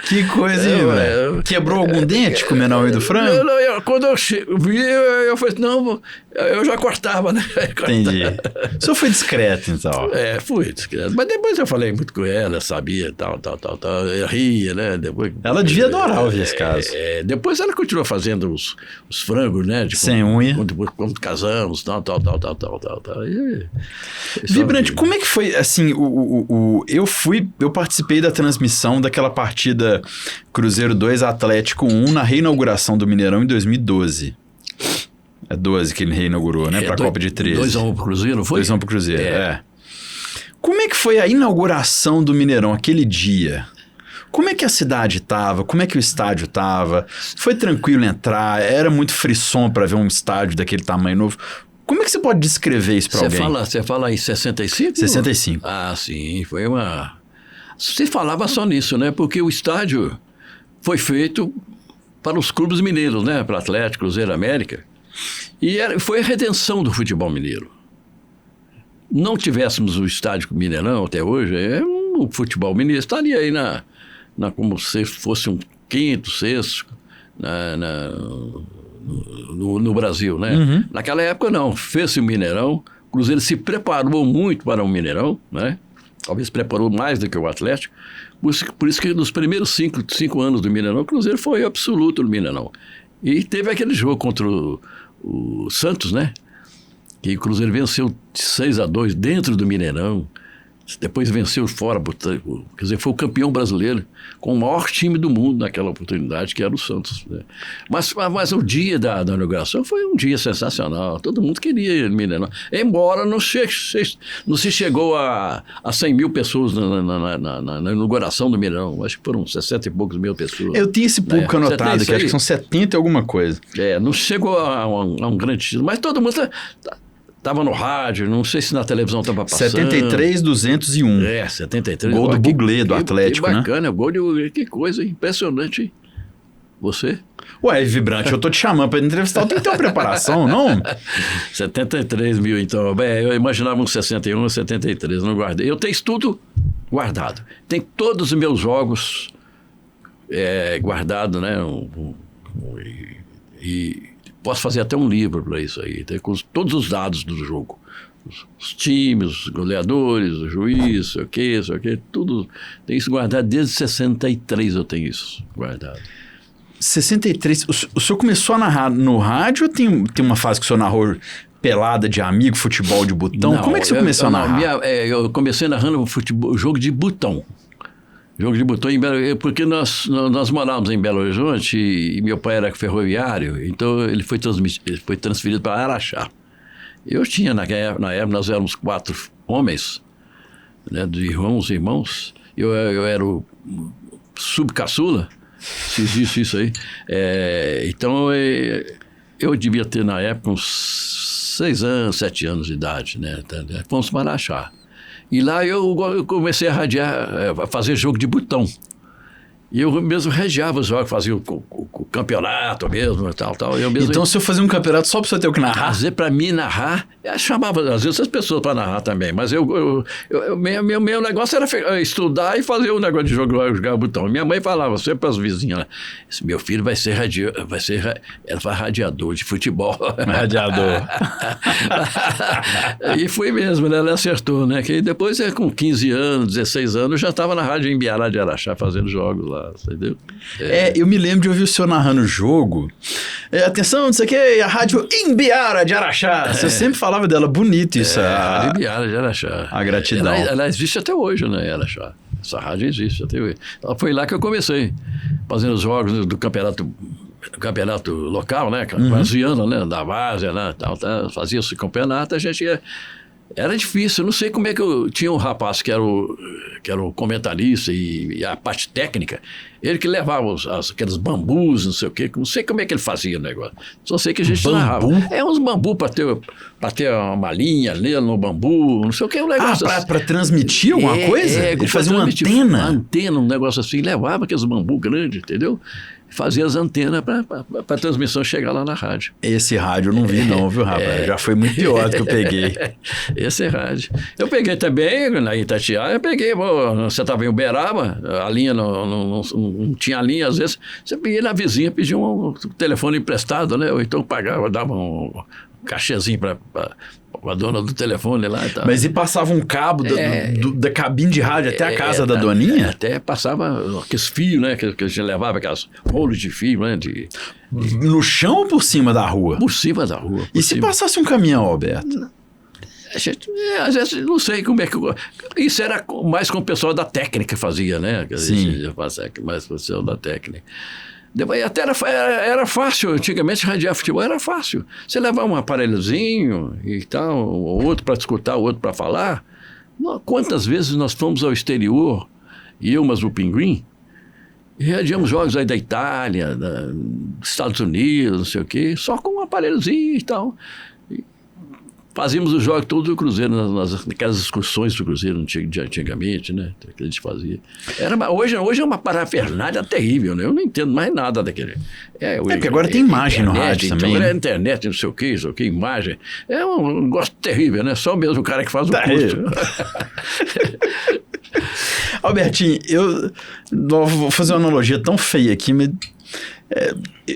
B: Que coisa, velho. Quebrou algum dente comendo a unha do frango?
A: Quando eu vi, eu falei, não, eu já cortava, né?
B: Entendi. O senhor foi discreto, então.
A: Fui discreto. Mas depois eu falei muito com ela, sabia, tal. Eu ria, né? Depois,
B: ela devia adorar ouvir esse caso.
A: Depois ela continuou fazendo os frangos, né?
B: Sem unha.
A: Quando casamos, tal.
B: Vibrante, como é que foi, assim, eu participei da transmissão daquela partida Cruzeiro 2, Atlético 1, na reinauguração do Mineirão em 2012. É 12 que ele reinaugurou, né, pra Copa de 13.
A: 2-1 pro Cruzeiro, não foi?
B: 2-1 pro Cruzeiro, Como é que foi a inauguração do Mineirão aquele dia? Como é que a cidade estava? Como é que o estádio estava? Foi tranquilo entrar? Era muito frisson para ver um estádio daquele tamanho novo? Como é que você pode descrever isso para alguém?
A: Você fala em 65?
B: 65.
A: Ah, sim, foi uma... Se falava só nisso, né? Porque o estádio foi feito para os clubes mineiros, né? Para Atlético, Cruzeiro, América. E foi a redenção do futebol mineiro. Não tivéssemos o estádio Mineirão até hoje, o futebol mineiro estaria aí como se fosse um quinto, sexto no Brasil, né?
B: Uhum.
A: Naquela época não, fez-se o Mineirão, o Cruzeiro se preparou muito para o Mineirão, né? Talvez preparou mais do que o Atlético, por isso que nos primeiros cinco anos do Mineirão, o Cruzeiro foi absoluto no Mineirão. E teve aquele jogo contra o Santos, né? Que o Cruzeiro venceu de 6-2 dentro do Mineirão. Depois venceu fora, quer dizer, foi o campeão brasileiro com o maior time do mundo naquela oportunidade, que era o Santos, né? Mas o dia da inauguração foi um dia sensacional, todo mundo queria ir no Mineirão, embora não se chegou a 100 mil pessoas na inauguração do Mineirão, acho que foram 60 e poucos mil pessoas.
B: Eu tinha esse público anotado, que acho que são 70 e alguma coisa.
A: Não chegou a um grande título, mas todo mundo... Estava no rádio, não sei se na televisão estava passando.
B: 73-201.
A: 73.
B: Gol do Buglé, do Atlético,
A: que
B: né?
A: Bacana, gol de... Que coisa impressionante, hein? Você?
B: Ué, Vibrante, eu tô te chamando para entrevistar, tem que ter uma preparação, não?
A: 73 mil, então. Eu imaginava uns 61, 73, não guardei. Eu tenho isso tudo guardado. Tem todos os meus jogos guardados, né? E posso fazer até um livro para isso aí, com todos os dados do jogo. Os times, os goleadores, o juiz, o quê, tudo. Tem isso guardado desde 63, eu tenho isso guardado.
B: 63, o senhor começou a narrar no rádio ou tem uma fase que o senhor narrou pelada de amigo, futebol de botão? Como é que você começou a narrar?
A: Eu comecei narrando jogo de botão. Jogo de botão porque nós morávamos em Belo Horizonte e meu pai era ferroviário, então ele foi transferido para Araxá. Eu tinha, na época, nós éramos 4 homens, né, de irmãos. Eu era o subcaçula, se existe isso aí. Então, eu devia ter, na época, uns 6 anos, 7 anos de idade, né? Fomos para Araxá. E lá eu comecei a fazer jogo de botão. E eu mesmo radiava os jogos, fazia o campeonato mesmo, tal.
B: Então, se eu fazia um campeonato só para você ter o que narrar?
A: Fazer para mim narrar, chamava às vezes as pessoas para narrar também, mas meu negócio era estudar e fazer um negócio de jogar botão. Minha mãe falava sempre para as vizinhas, meu filho vai ser radiador de futebol.
B: Radiador.
A: E foi mesmo, né? Ela acertou, né? Que depois, com 15 anos, 16 anos, já estava na rádio em Biará de Araxá fazendo jogos lá. Entendeu?
B: Eu me lembro de ouvir o senhor narrando o jogo. Atenção, não sei o que, a rádio Imbiara de Araxá. Você sempre falava dela, bonito isso.
A: A rádio Imbiara de Araxá.
B: A gratidão.
A: Ela existe até hoje, né, Araxá? Essa rádio existe até hoje. Então, foi lá que eu comecei, fazendo os jogos do campeonato local, né? Vaziano, né? Da Várzea, né? Tal. Fazia esse campeonato, a gente ia... Era difícil, não sei como é que eu tinha um rapaz que era o comentarista e a parte técnica, ele que levava aqueles bambus, não sei o quê, não sei como é que ele fazia o negócio, só sei que a gente narrava. Uns bambu para ter uma linha ali no bambu, não sei o que, um negócio assim.
B: Para transmitir alguma coisa? Ele fazia uma antena?
A: Uma antena, um negócio assim, levava aqueles bambu grandes, entendeu? Fazia as antenas para a transmissão chegar lá na rádio.
B: Esse rádio eu não vi não, viu, rapaz? Já foi muito pior do que eu peguei.
A: Esse rádio. Eu peguei também, na Itatiaia, você estava em Uberaba, a linha não tinha linha, às vezes você ia na vizinha, pedia um telefone emprestado, né? Ou então pagava, dava um cachezinho para a dona do telefone lá e tal.
B: Mas e passava um cabo da cabine de rádio até a casa da doninha?
A: Até passava aqueles fios, né? Que a gente levava, aqueles rolos de fio, né?
B: No chão ou por cima da rua?
A: Por cima da rua.
B: E se passasse um caminhão, Alberto?
A: Às vezes, não sei como é que... Isso era mais com o pessoal da técnica que fazia, né?
B: Sim.
A: Mais com o pessoal da técnica. Depois, até era fácil, antigamente radiar futebol era fácil. Você levava um aparelhozinho e tal, outro para escutar, outro para falar. Quantas vezes nós fomos ao exterior, mas o Pinguim, E reagíamos jogos aí da Itália, dos Estados Unidos, não sei o quê, só com um aparelhozinho e tal. Fazíamos os jogos todos do Cruzeiro, naquelas excursões do Cruzeiro de antigamente, né? Que a gente fazia. Hoje é uma parafernália terrível, né? Eu não entendo mais nada daquele.
B: Porque agora tem imagem no rádio também.
A: Agora é
B: né?
A: internet, não sei o que, imagem. É um negócio terrível, né? Só mesmo o cara que faz o curso.
B: Albertinho, eu vou fazer uma analogia tão feia aqui, mas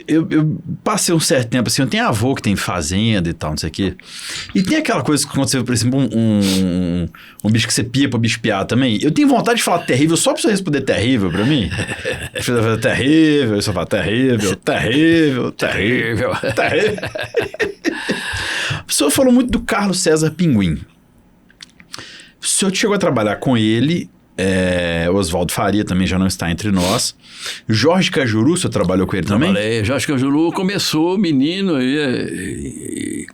B: eu passei um certo tempo assim, eu tenho avô que tem fazenda e tal, não sei o quê. E tem aquela coisa que aconteceu, por exemplo, um bicho que você pia pro bicho piar também. Eu tenho vontade de falar terrível só pra você responder terrível pra mim. Você fala terrível, eu só falo terrível. O senhor falou muito do Carlos César Pinguim. O senhor chegou a trabalhar com ele, Oswaldo Faria também já não está entre nós. Jorge Cajuru, o senhor trabalhou com ele também?
A: Trabalhei. Jorge Cajuru começou menino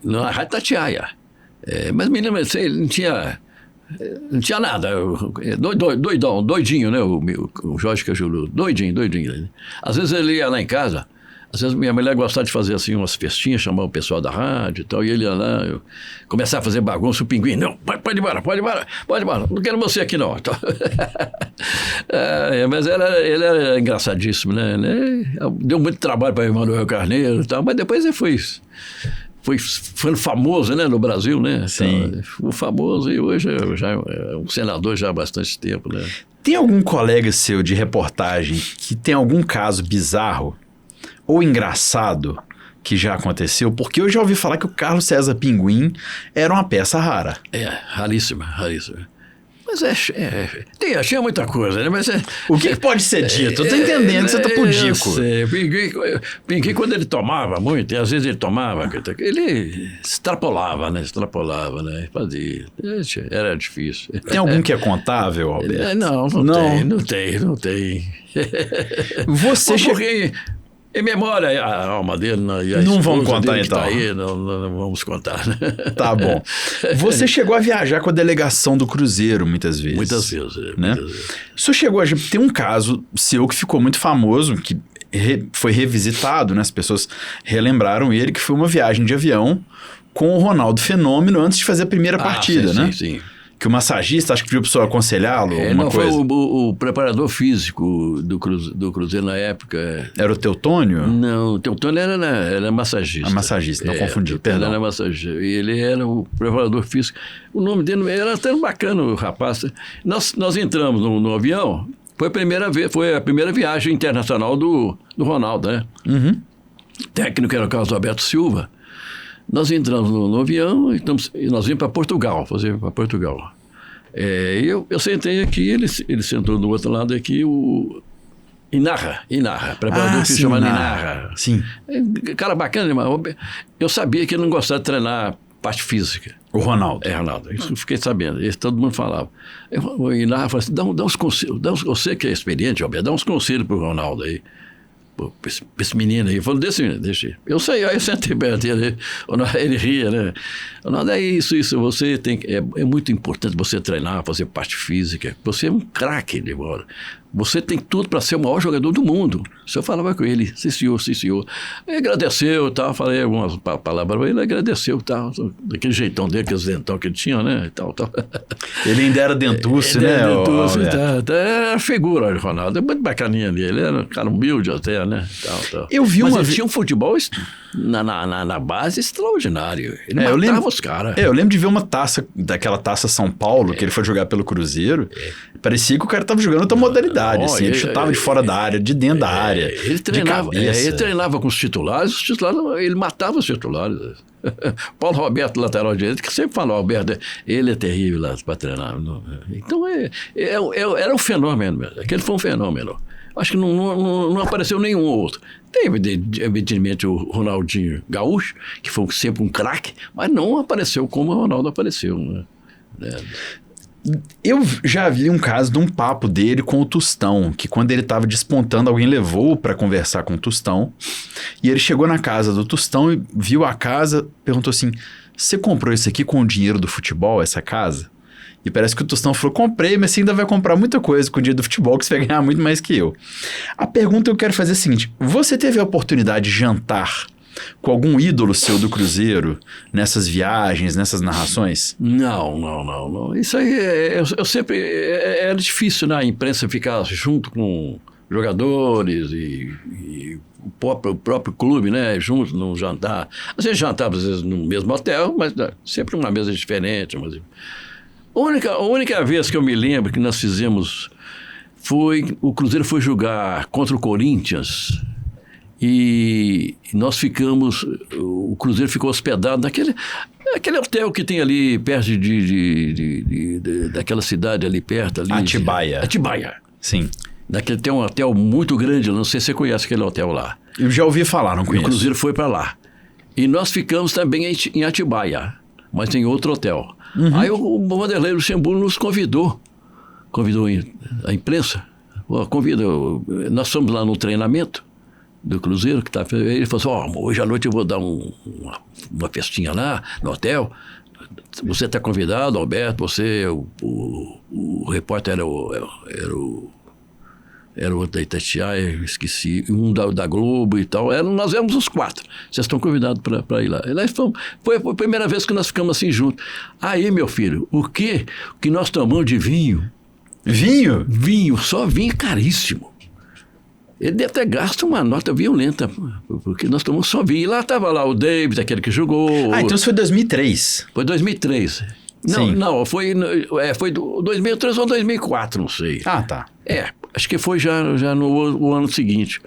A: na Rádio Tatiaia. Mas menino, ele não tinha nada. Doidinho, né? O Jorge Cajuru. Doidinho. Às vezes ele ia lá em casa. Às vezes minha mulher gostava de fazer assim umas festinhas, chamar o pessoal da rádio e tal, e ele ia lá, começava a fazer bagunça, o Pinguim, não, pode ir embora, não quero você aqui não. Mas ele era engraçadíssimo, né? Deu muito trabalho para o Emanuel Carneiro e tal, mas depois ele foi famoso, né, no Brasil, né?
B: Sim.
A: Então, foi famoso e hoje já é um senador já há bastante tempo, né?
B: Tem algum colega seu de reportagem que tem algum caso bizarro ou engraçado que já aconteceu? Porque eu já ouvi falar que o Carlos César Pinguim era uma peça rara.
A: Raríssima. Mas tinha muita coisa, né? Mas
B: o que pode ser dito? Eu tô entendendo que você tá pudico.
A: Pinguim, quando ele tomava muito, e às vezes ele tomava, ele extrapolava, né? Fazia. Era difícil.
B: Tem algum que é contável, Alberto?
A: Não tem.
B: Você
A: Em memória, a alma dele...
B: Não vamos contar, então.
A: Tá aí, não vamos contar. Né?
B: Tá bom. Você chegou a viajar com a delegação do Cruzeiro muitas vezes.
A: Muitas vezes.
B: O senhor chegou a... Tem um caso seu que ficou muito famoso, que foi revisitado, né? As pessoas relembraram ele, que foi uma viagem de avião com o Ronaldo Fenômeno antes de fazer a primeira partida, né?
A: Sim.
B: Que o massagista, acho que pediu para o senhor aconselhá-lo, alguma coisa.
A: Foi o preparador físico do Cruzeiro na época.
B: Era o Teutônio?
A: Não, o Teutônio era massagista.
B: Massagista, não confundi, perdão.
A: Ele era massagista, e ele era o preparador físico. O nome dele era até bacana, o rapaz. Nós entramos no avião, foi a primeira viagem internacional do Ronaldo, né?
B: Uhum.
A: O técnico era o Carlos Alberto Silva. Nós entramos no avião e nós vimos para Portugal, Eu sentei aqui, ele sentou do outro lado aqui, o Inarra, preparador físico chamado Inarra.
B: Sim.
A: Cara bacana demais. Eu sabia que ele não gostava de treinar parte física.
B: O Ronaldo.
A: Ronaldo. Isso eu fiquei sabendo. Isso todo mundo falava. O Inarra falou assim, dá uns conselhos, você que é experiente, Alberto, dá uns conselhos pro Ronaldo aí. Esse menino aí, falou desse menino, deixa. Eu sei, aí eu sentei perto dele, ele ria, né? Ronaldo, é isso, você tem é muito importante você treinar, fazer parte física, você é um craque de bola. Você tem tudo para ser o maior jogador do mundo. O senhor falava com ele, sim senhor. Ele agradeceu e tal, falei algumas palavras para ele, agradeceu e tal, daquele jeitão dele, aqueles dentão que ele tinha, né? E tal.
B: Ele ainda era dentuço, né?
A: Era figura, Ronaldo, é muito bacaninha dele, ele era um cara humilde até, né? Tal.
B: Eu vi
A: Mas ele tinha um futebol na base extraordinário. Ele matava os caras.
B: Eu lembro de ver uma taça, daquela taça São Paulo, que ele foi jogar pelo Cruzeiro. Parecia que o cara estava jogando outra modalidade. Assim, ele chutava de fora da área, de dentro da área.
A: Ele treinava com os titulares, ele matava os titulares. Paulo Roberto, lateral direito, que sempre falou, Alberto, ele é terrível lá para treinar. Então, era um fenômeno mesmo. Aquele foi um fenômeno. Acho que não apareceu nenhum outro. Teve, evidentemente, o Ronaldinho Gaúcho, que foi sempre um craque, mas não apareceu como o Ronaldo apareceu. Né?
B: Eu já vi um caso de um papo dele com o Tostão, que quando ele estava despontando, alguém levou para conversar com o Tostão, e ele chegou na casa do Tostão e viu a casa, perguntou assim, você comprou isso aqui com o dinheiro do futebol, essa casa? E parece que o Tostão falou, comprei, mas você ainda vai comprar muita coisa com o dia do futebol, que você vai ganhar muito mais que eu. A pergunta que eu quero fazer é a seguinte, você teve a oportunidade de jantar com algum ídolo seu do Cruzeiro, nessas viagens, nessas narrações?
A: Não. Isso aí, eu sempre... Era difícil, né? A imprensa ficar junto com jogadores e o próprio clube, né? Junto num jantar. Às vezes jantava, às vezes, no mesmo hotel, mas sempre numa mesa diferente. Mas... A única vez que eu me lembro que nós fizemos foi... O Cruzeiro foi jogar contra o Corinthians... E nós ficamos, o Cruzeiro ficou hospedado naquele hotel que tem ali perto daquela cidade ali perto. Ali, Atibaia.
B: Sim.
A: Tem um hotel muito grande, não sei se você conhece aquele hotel lá.
B: Eu já ouvi falar, não conheço.
A: O Cruzeiro foi para lá. E nós ficamos também em Atibaia, mas em outro hotel. Uhum. Aí o Vanderlei Luxemburgo nos convidou a imprensa, nós fomos lá no treinamento do Cruzeiro, ele falou assim, hoje à noite eu vou dar uma festinha lá no hotel, você está convidado, Alberto, você, o repórter era o da Itatiaia, eu esqueci, um da Globo e tal, nós éramos os 4, vocês estão convidados para ir lá. E lá foi a primeira vez que nós ficamos assim juntos. Aí, meu filho, o que nós tomamos de vinho?
B: Vinho?
A: Vinho, só vinho caríssimo. Ele deve ter gasto uma nota violenta, porque nós tomamos só vinho. E lá estava lá o David, aquele que jogou.
B: Então isso foi 2003.
A: Foi 2003. Não, foi 2003 ou 2004, não sei.
B: Ah, tá.
A: Acho que foi já no ano seguinte.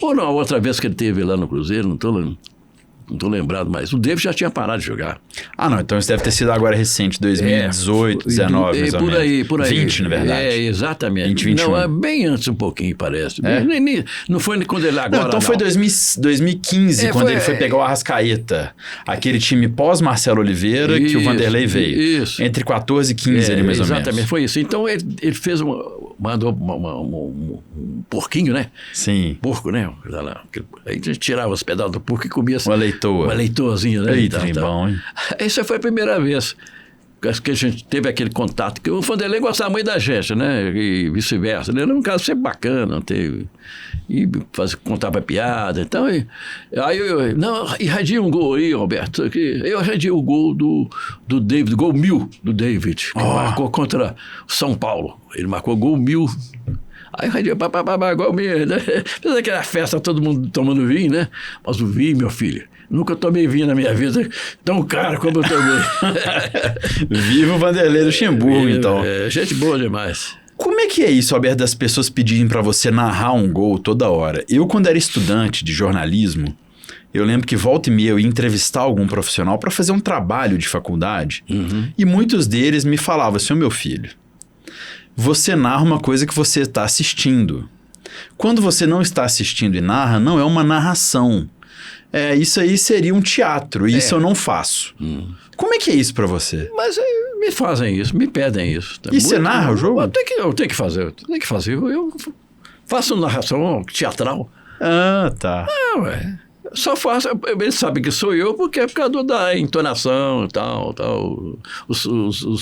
A: Ou não, a outra vez que ele teve lá no Cruzeiro, não estou lembrado mais. O David já tinha parado de jogar.
B: Ah, não, então isso deve ter sido agora recente, 2018, 19, mais ou menos.
A: Por aí.
B: 20, na verdade.
A: Exatamente.
B: 20, 21.
A: Não, bem antes um pouquinho, parece. Não foi quando ele agora,
B: não. Então foi 2015, quando ele foi pegar o Arrascaeta. Aquele time pós-Marcelo Oliveira, que o Vanderlei veio. Isso. Entre 14 e 15 ali, mais ou menos.
A: Exatamente, foi isso. Então ele fez mandou um porquinho, né?
B: Sim.
A: Porco, né? Aí a gente tirava os pedaços do porco e comia assim.
B: Uma
A: leitoazinha, né?
B: Eita, bom, hein?
A: Essa foi a primeira vez que a gente teve aquele contato. Que o Vanderlei gostava muito da gente, né? E vice-versa. Ele era um cara sempre bacana. Contava piada. Então, aí eu irradiei um gol aí, Roberto. Eu irradiei o gol do David, gol 1000 do David, que marcou contra o São Paulo. Ele marcou gol 1000. Aí eu irradiei, gol 1000. Né? Fez aquela festa, todo mundo tomando vinho, né? Mas o vinho, meu filho, nunca tomei vinho na minha vida tão caro como eu tomei.
B: Viva o Vanderlei Luxemburgo, então.
A: Gente boa demais.
B: Como é que é isso, Alberto, das pessoas pedirem para você narrar um gol toda hora? Eu, quando era estudante de jornalismo, eu lembro que volta e meia eu ia entrevistar algum profissional para fazer um trabalho de faculdade, e muitos deles me falavam assim, meu filho, você narra uma coisa que você está assistindo. Quando você não está assistindo e narra, não é uma narração. Isso aí seria um teatro, e isso eu não faço. Como é que é isso pra você?
A: Mas me fazem isso, me pedem isso.
B: E você narra o jogo?
A: Eu tenho que fazer. Eu faço narração teatral.
B: Ah, tá.
A: Só faço, eles sabem que sou eu porque é por causa da entonação e tal,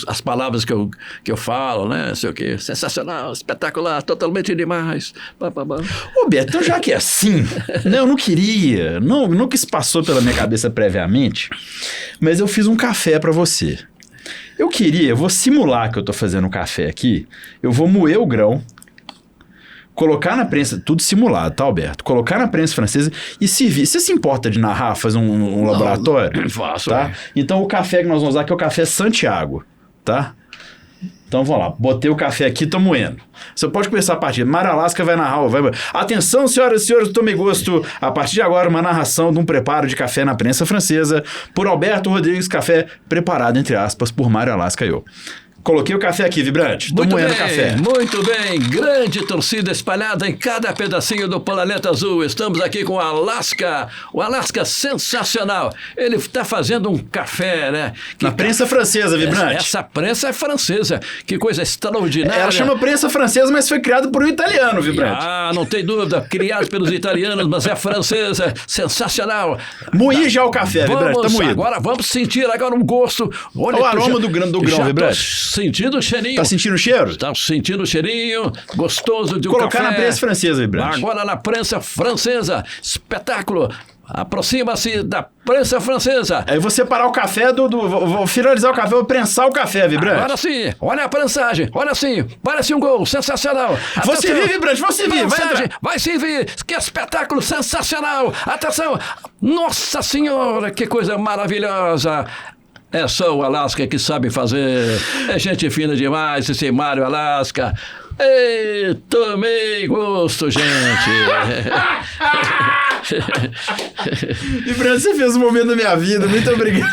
A: as palavras que eu falo, né, não sei o quê, sensacional, espetacular, totalmente demais.
B: Beto, então já que é assim, eu não queria, nunca isso passou pela minha cabeça previamente, mas eu fiz um café pra você. Eu vou simular que eu tô fazendo um café aqui, eu vou moer o grão, colocar na prensa, tudo simulado, tá, Alberto? Colocar na prensa francesa e servir. Você se importa de narrar, fazer um laboratório?
A: Faço.
B: Tá? Então o café que nós vamos usar aqui é o café Santiago, tá? Então vamos lá, botei o café aqui, tô moendo. Você pode começar a partir. Mário Alasca vai narrar. Atenção, senhoras e senhores do Tomei Gosto. A partir de agora, uma narração de um preparo de café na prensa francesa por Alberto Rodrigues, café preparado, entre aspas, por Mário Alasca e eu. Coloquei o café aqui, Vibrante. Tô moendo café.
A: Muito bem. Grande torcida espalhada em cada pedacinho do Planeta Azul. Estamos aqui com o Alasca. O Alasca sensacional. Ele está fazendo um café, né?
B: Na prensa francesa, Vibrante.
A: Essa prensa é francesa. Que coisa extraordinária.
B: Ela chama prensa francesa, mas foi criada por um italiano, Vibrante.
A: Não tem dúvida. Criado pelos italianos, mas é francesa. Sensacional.
B: Moí já o café, Vibrante. Tá moído.
A: Agora vamos sentir um gosto.
B: Olha o aroma do grão, Vibrante.
A: sentindo o cheirinho.
B: Tá sentindo o cheiro?
A: Tá sentindo o cheirinho gostoso de um
B: Colocar
A: café.
B: na prensa francesa, Vibrante.
A: Agora na prensa francesa. Espetáculo. Aproxima-se da prensa francesa.
B: Aí você parar o café vou finalizar o café, vou prensar o café, Vibrante.
A: Agora sim, olha a prensagem, olha assim, parece um gol sensacional.
B: Você vive, Vibrante, você vive,
A: vai se vir, que espetáculo sensacional. Atenção, nossa senhora, que coisa maravilhosa. É só o Alasca que sabe fazer, é gente fina demais esse Mário Alasca. Ei, tomei gosto, gente.
B: Vibrante, você fez um momento da minha vida, muito obrigado.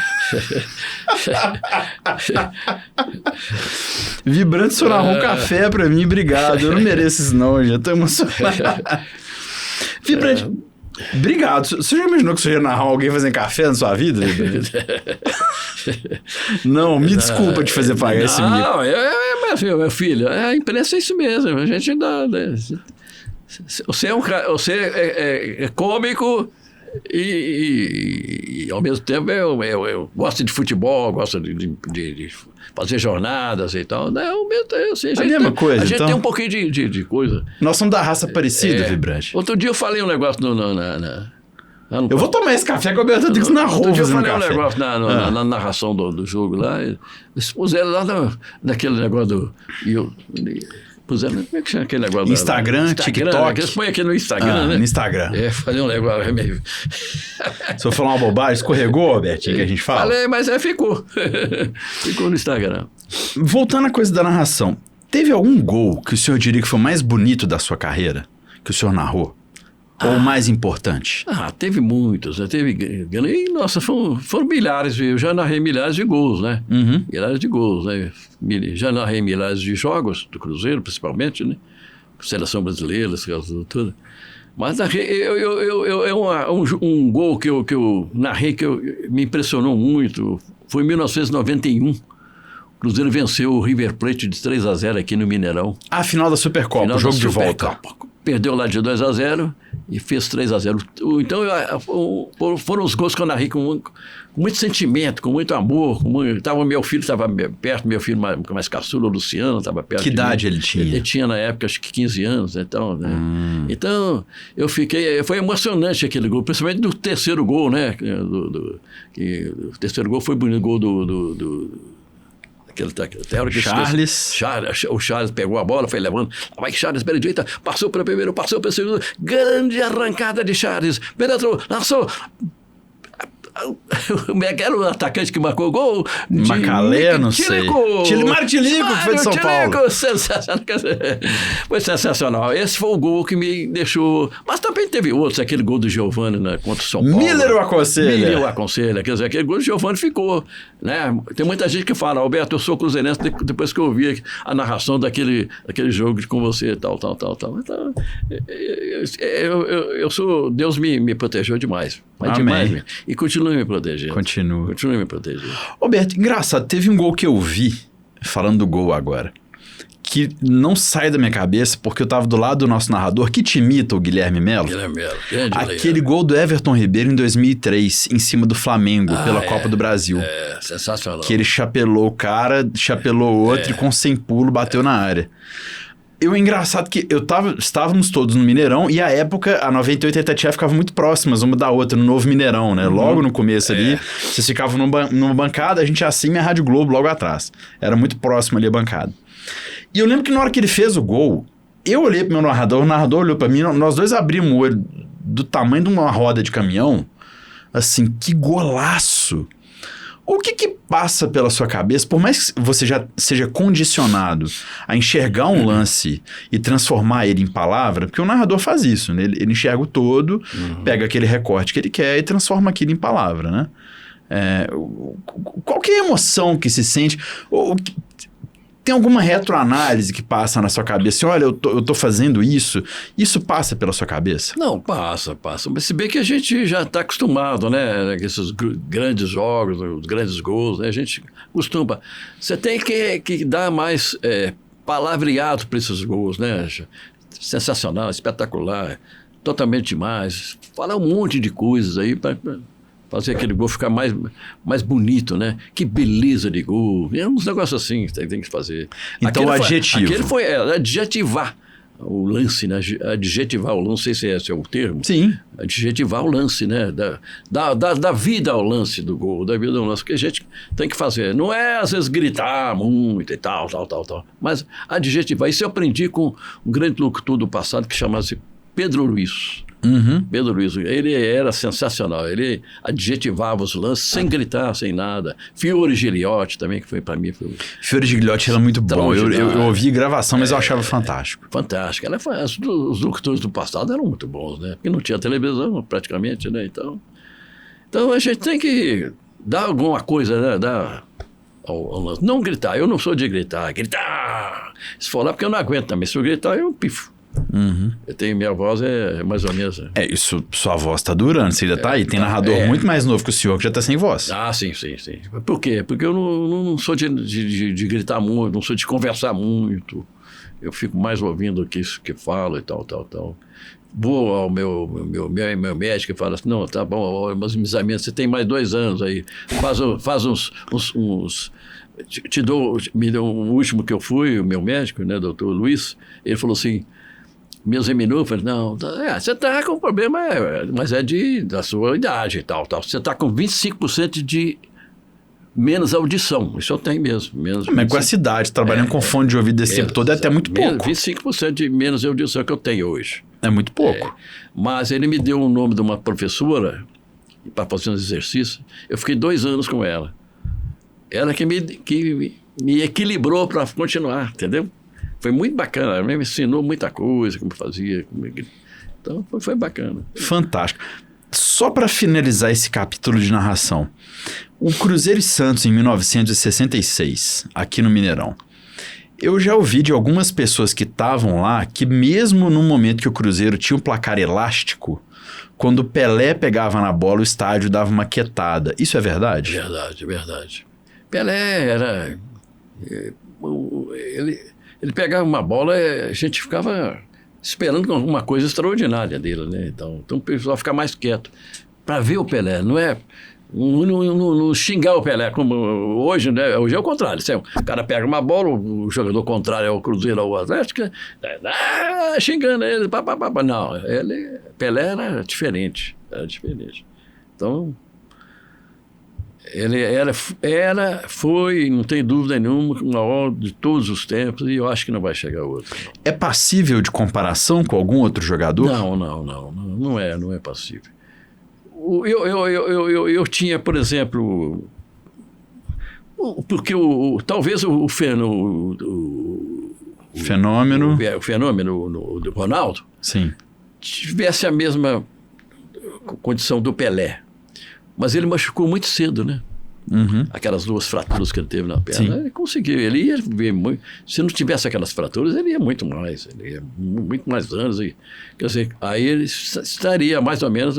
B: Vibrante, só narrou um café pra mim, obrigado. Eu não mereço isso não, já tô emocionado. Vibrante, obrigado. Você já imaginou que você ia narrar alguém fazendo café na sua vida, Vibrante? Não, me desculpa de fazer pagar esse mico.
A: Não, meu filho, a imprensa é isso mesmo. A gente dá... Você é cômico e ao mesmo tempo eu gosto de futebol, gosto de fazer jornadas e tal. Não, assim,
B: a mesma coisa.
A: A gente
B: então,
A: tem um pouquinho de coisa.
B: Nós somos da raça parecida, Vibrante.
A: Outro dia eu falei um negócio
B: eu vou tomar esse café que o Alberto Rodriges narrou.
A: Outro dia eu falei um negócio na narração do jogo lá. Eles puseram lá naquele negócio puseram, como é que chama aquele negócio?
B: Instagram, TikTok.
A: Eles põem aqui no Instagram, né?
B: No Instagram.
A: Falei um negócio meio...
B: Se eu falar uma bobagem, escorregou, Albertinho, que a gente fala?
A: Falei, mas ficou. Ficou no Instagram.
B: Voltando à coisa da narração, teve algum gol que o senhor diria que foi o mais bonito da sua carreira? Que o senhor narrou? Ou o mais importante?
A: Teve muitos. Nossa, foram milhares. Eu já narrei milhares de gols, né?
B: Uhum.
A: Milhares de gols, né? Já narrei milhares de jogos, do Cruzeiro, principalmente, né? Seleção brasileira, tudo. Mas narrei, um gol que eu narrei que me impressionou muito. Foi em 1991. O Cruzeiro venceu o River Plate de 3-0 aqui no Mineirão.
B: A final da Supercopa, o jogo de volta.
A: Perdeu lá de 2-0 e fez 3-0. Então, foram os gols que eu narrei com muito sentimento, com muito amor. Meu filho estava perto, meu filho mais caçula, o Luciano, estava perto.
B: Que idade ele tinha?
A: Ele tinha, na época, acho que 15 anos. Então, né? Então, foi emocionante aquele gol, principalmente do terceiro gol, né? O terceiro gol foi bonito, o gol do
B: Charles.
A: O Charles pegou a bola, foi levando. Vai que Charles pela direita, passou para o primeiro, passou para o segundo. Grande arrancada de Charles. Penetrou, lançou. Era o atacante que marcou o gol?
B: Macalé, não sei. Mário Tilico, que foi de São Paulo.
A: Sensacional. Foi sensacional. Esse foi o gol que me deixou... Mas também teve outros, aquele gol do Giovani contra o São Paulo.
B: Miller o
A: aconselha. Quer dizer, aquele gol do Giovani ficou. Né? Tem muita gente que fala, Alberto, eu sou cruzeirense depois que eu ouvi a narração daquele jogo com você, tal. Então, eu sou... Deus me protegeu demais. Mas
B: amém.
A: Demais mesmo. E continua me protegendo.
B: Continua
A: me protegendo.
B: Roberto, engraçado, teve um gol que eu vi, falando do gol agora, que não sai da minha cabeça, porque eu tava do lado do nosso narrador, que te imita o Guilherme Melo. Aquele gol do Everton Ribeiro em 2003, em cima do Flamengo, pela Copa do Brasil.
A: Sensacional.
B: Que ele chapelou o cara, chapelou o outro e com 100 pulo bateu na área. Engraçado que estávamos todos no Mineirão e a época, a 98 e a Itatiaia ficavam muito próximas uma da outra, no Novo Mineirão, né? Logo no começo ali, vocês ficavam numa bancada, a gente assim e a Rádio Globo logo atrás. Era muito próximo ali a bancada. E eu lembro que na hora que ele fez o gol, eu olhei pro meu narrador, o narrador olhou pra mim, nós dois abrimos o olho do tamanho de uma roda de caminhão, assim, que golaço! O que passa pela sua cabeça, por mais que você já seja condicionado a enxergar um lance e transformar ele em palavra, porque o narrador faz isso, né? Ele enxerga o todo, pega aquele recorte que ele quer e transforma aquilo em palavra, né? Qual que é a emoção que se sente? Tem alguma retroanálise que passa na sua cabeça? Olha, eu tô fazendo isso passa pela sua cabeça?
A: Não, passa. Mas se bem que a gente já está acostumado, né? Esses grandes jogos, os grandes gols, né? A gente costuma. Você tem que dar mais palavreado para esses gols, né? Sensacional, espetacular, totalmente demais. Falar um monte de coisas aí para fazer aquele gol ficar mais bonito, né? Que beleza de gol. É uns negócios assim que tem que fazer.
B: Então, o adjetivo.
A: Aquele foi adjetivar o lance, né? Adjetivar o lance, não sei se esse é o termo.
B: Sim.
A: Adjetivar o lance, né? Da vida ao lance do gol, da vida ao lance, que a gente tem que fazer. Não é, às vezes, gritar muito e tal, mas adjetivar. Isso eu aprendi com um grande locutor do passado que chamava-se Pedro Luiz. Pedro Luiz, ele era sensacional, ele adjetivava os lances sem gritar, sem nada. Fiore Giliotti também, que foi para mim.
B: Fiore Giliotti era muito bom, eu ouvi gravação, mas eu achava fantástico.
A: Fantástico, os locutores do passado eram muito bons, né? Porque não tinha televisão praticamente, né? Então a gente tem que dar alguma coisa, né? Ao lance. Não gritar, eu não sou de gritar. Se for lá, porque eu não aguento também, se eu gritar eu pifo. Minha voz é mais ou menos.
B: Isso, sua voz tá durando, você ainda tá aí. Tem narrador muito mais novo que o senhor que já tá sem voz.
A: Ah, sim. Por quê? Porque eu não sou de gritar muito, não sou de conversar muito. Eu fico mais ouvindo o que falo e tal. Vou ao meu médico e falo assim, não, tá bom, meus exames, você tem mais 2 anos aí, faz uns me deu um último que eu fui, o meu médico, né, doutor Luiz, ele falou assim, me examinou, falei, não, você está com problema, mas é da sua idade e tal. Você está com 25% de menos audição, isso eu tenho mesmo.
B: Mas com essa idade, trabalhando com fone de ouvido desse tempo todo, é até muito pouco.
A: 25% de menos audição que eu tenho hoje.
B: É muito pouco.
A: Mas ele me deu o nome de uma professora para fazer uns exercícios, eu fiquei 2 anos com ela. Ela que me equilibrou para continuar, entendeu? Foi muito bacana, ela me ensinou muita coisa, como fazia. Então, foi bacana.
B: Fantástico. Só para finalizar esse capítulo de narração, o Cruzeiro e Santos em 1966, aqui no Mineirão. Eu já ouvi de algumas pessoas que estavam lá que mesmo no momento que o Cruzeiro tinha um placar elástico, quando o Pelé pegava na bola, o estádio dava uma quietada. Isso é verdade?
A: Verdade. Pelé era... Ele pegava uma bola e a gente ficava esperando alguma coisa extraordinária dele, né? Então o pessoal fica mais quieto para ver o Pelé, não é não xingar o Pelé, como hoje, né? Hoje é o contrário. O cara pega uma bola, o jogador contrário é o Cruzeiro ou o Atlético, xingando ele, Não, Pelé era diferente. Então... Ele foi, não tem dúvida nenhuma, o maior de todos os tempos, e eu acho que não vai chegar outro. Não.
B: É passível de comparação com algum outro jogador?
A: Não é passível. Eu tinha, por exemplo, porque talvez o fenômeno do Ronaldo tivesse a mesma condição do Pelé. Mas ele machucou muito cedo, né? Aquelas 2 fraturas que ele teve na perna. Sim. Ele conseguiu, ele ia ver muito. Se não tivesse aquelas fraturas, ele ia muito mais. Ele ia muito mais anos. Quer dizer, aí ele estaria mais ou menos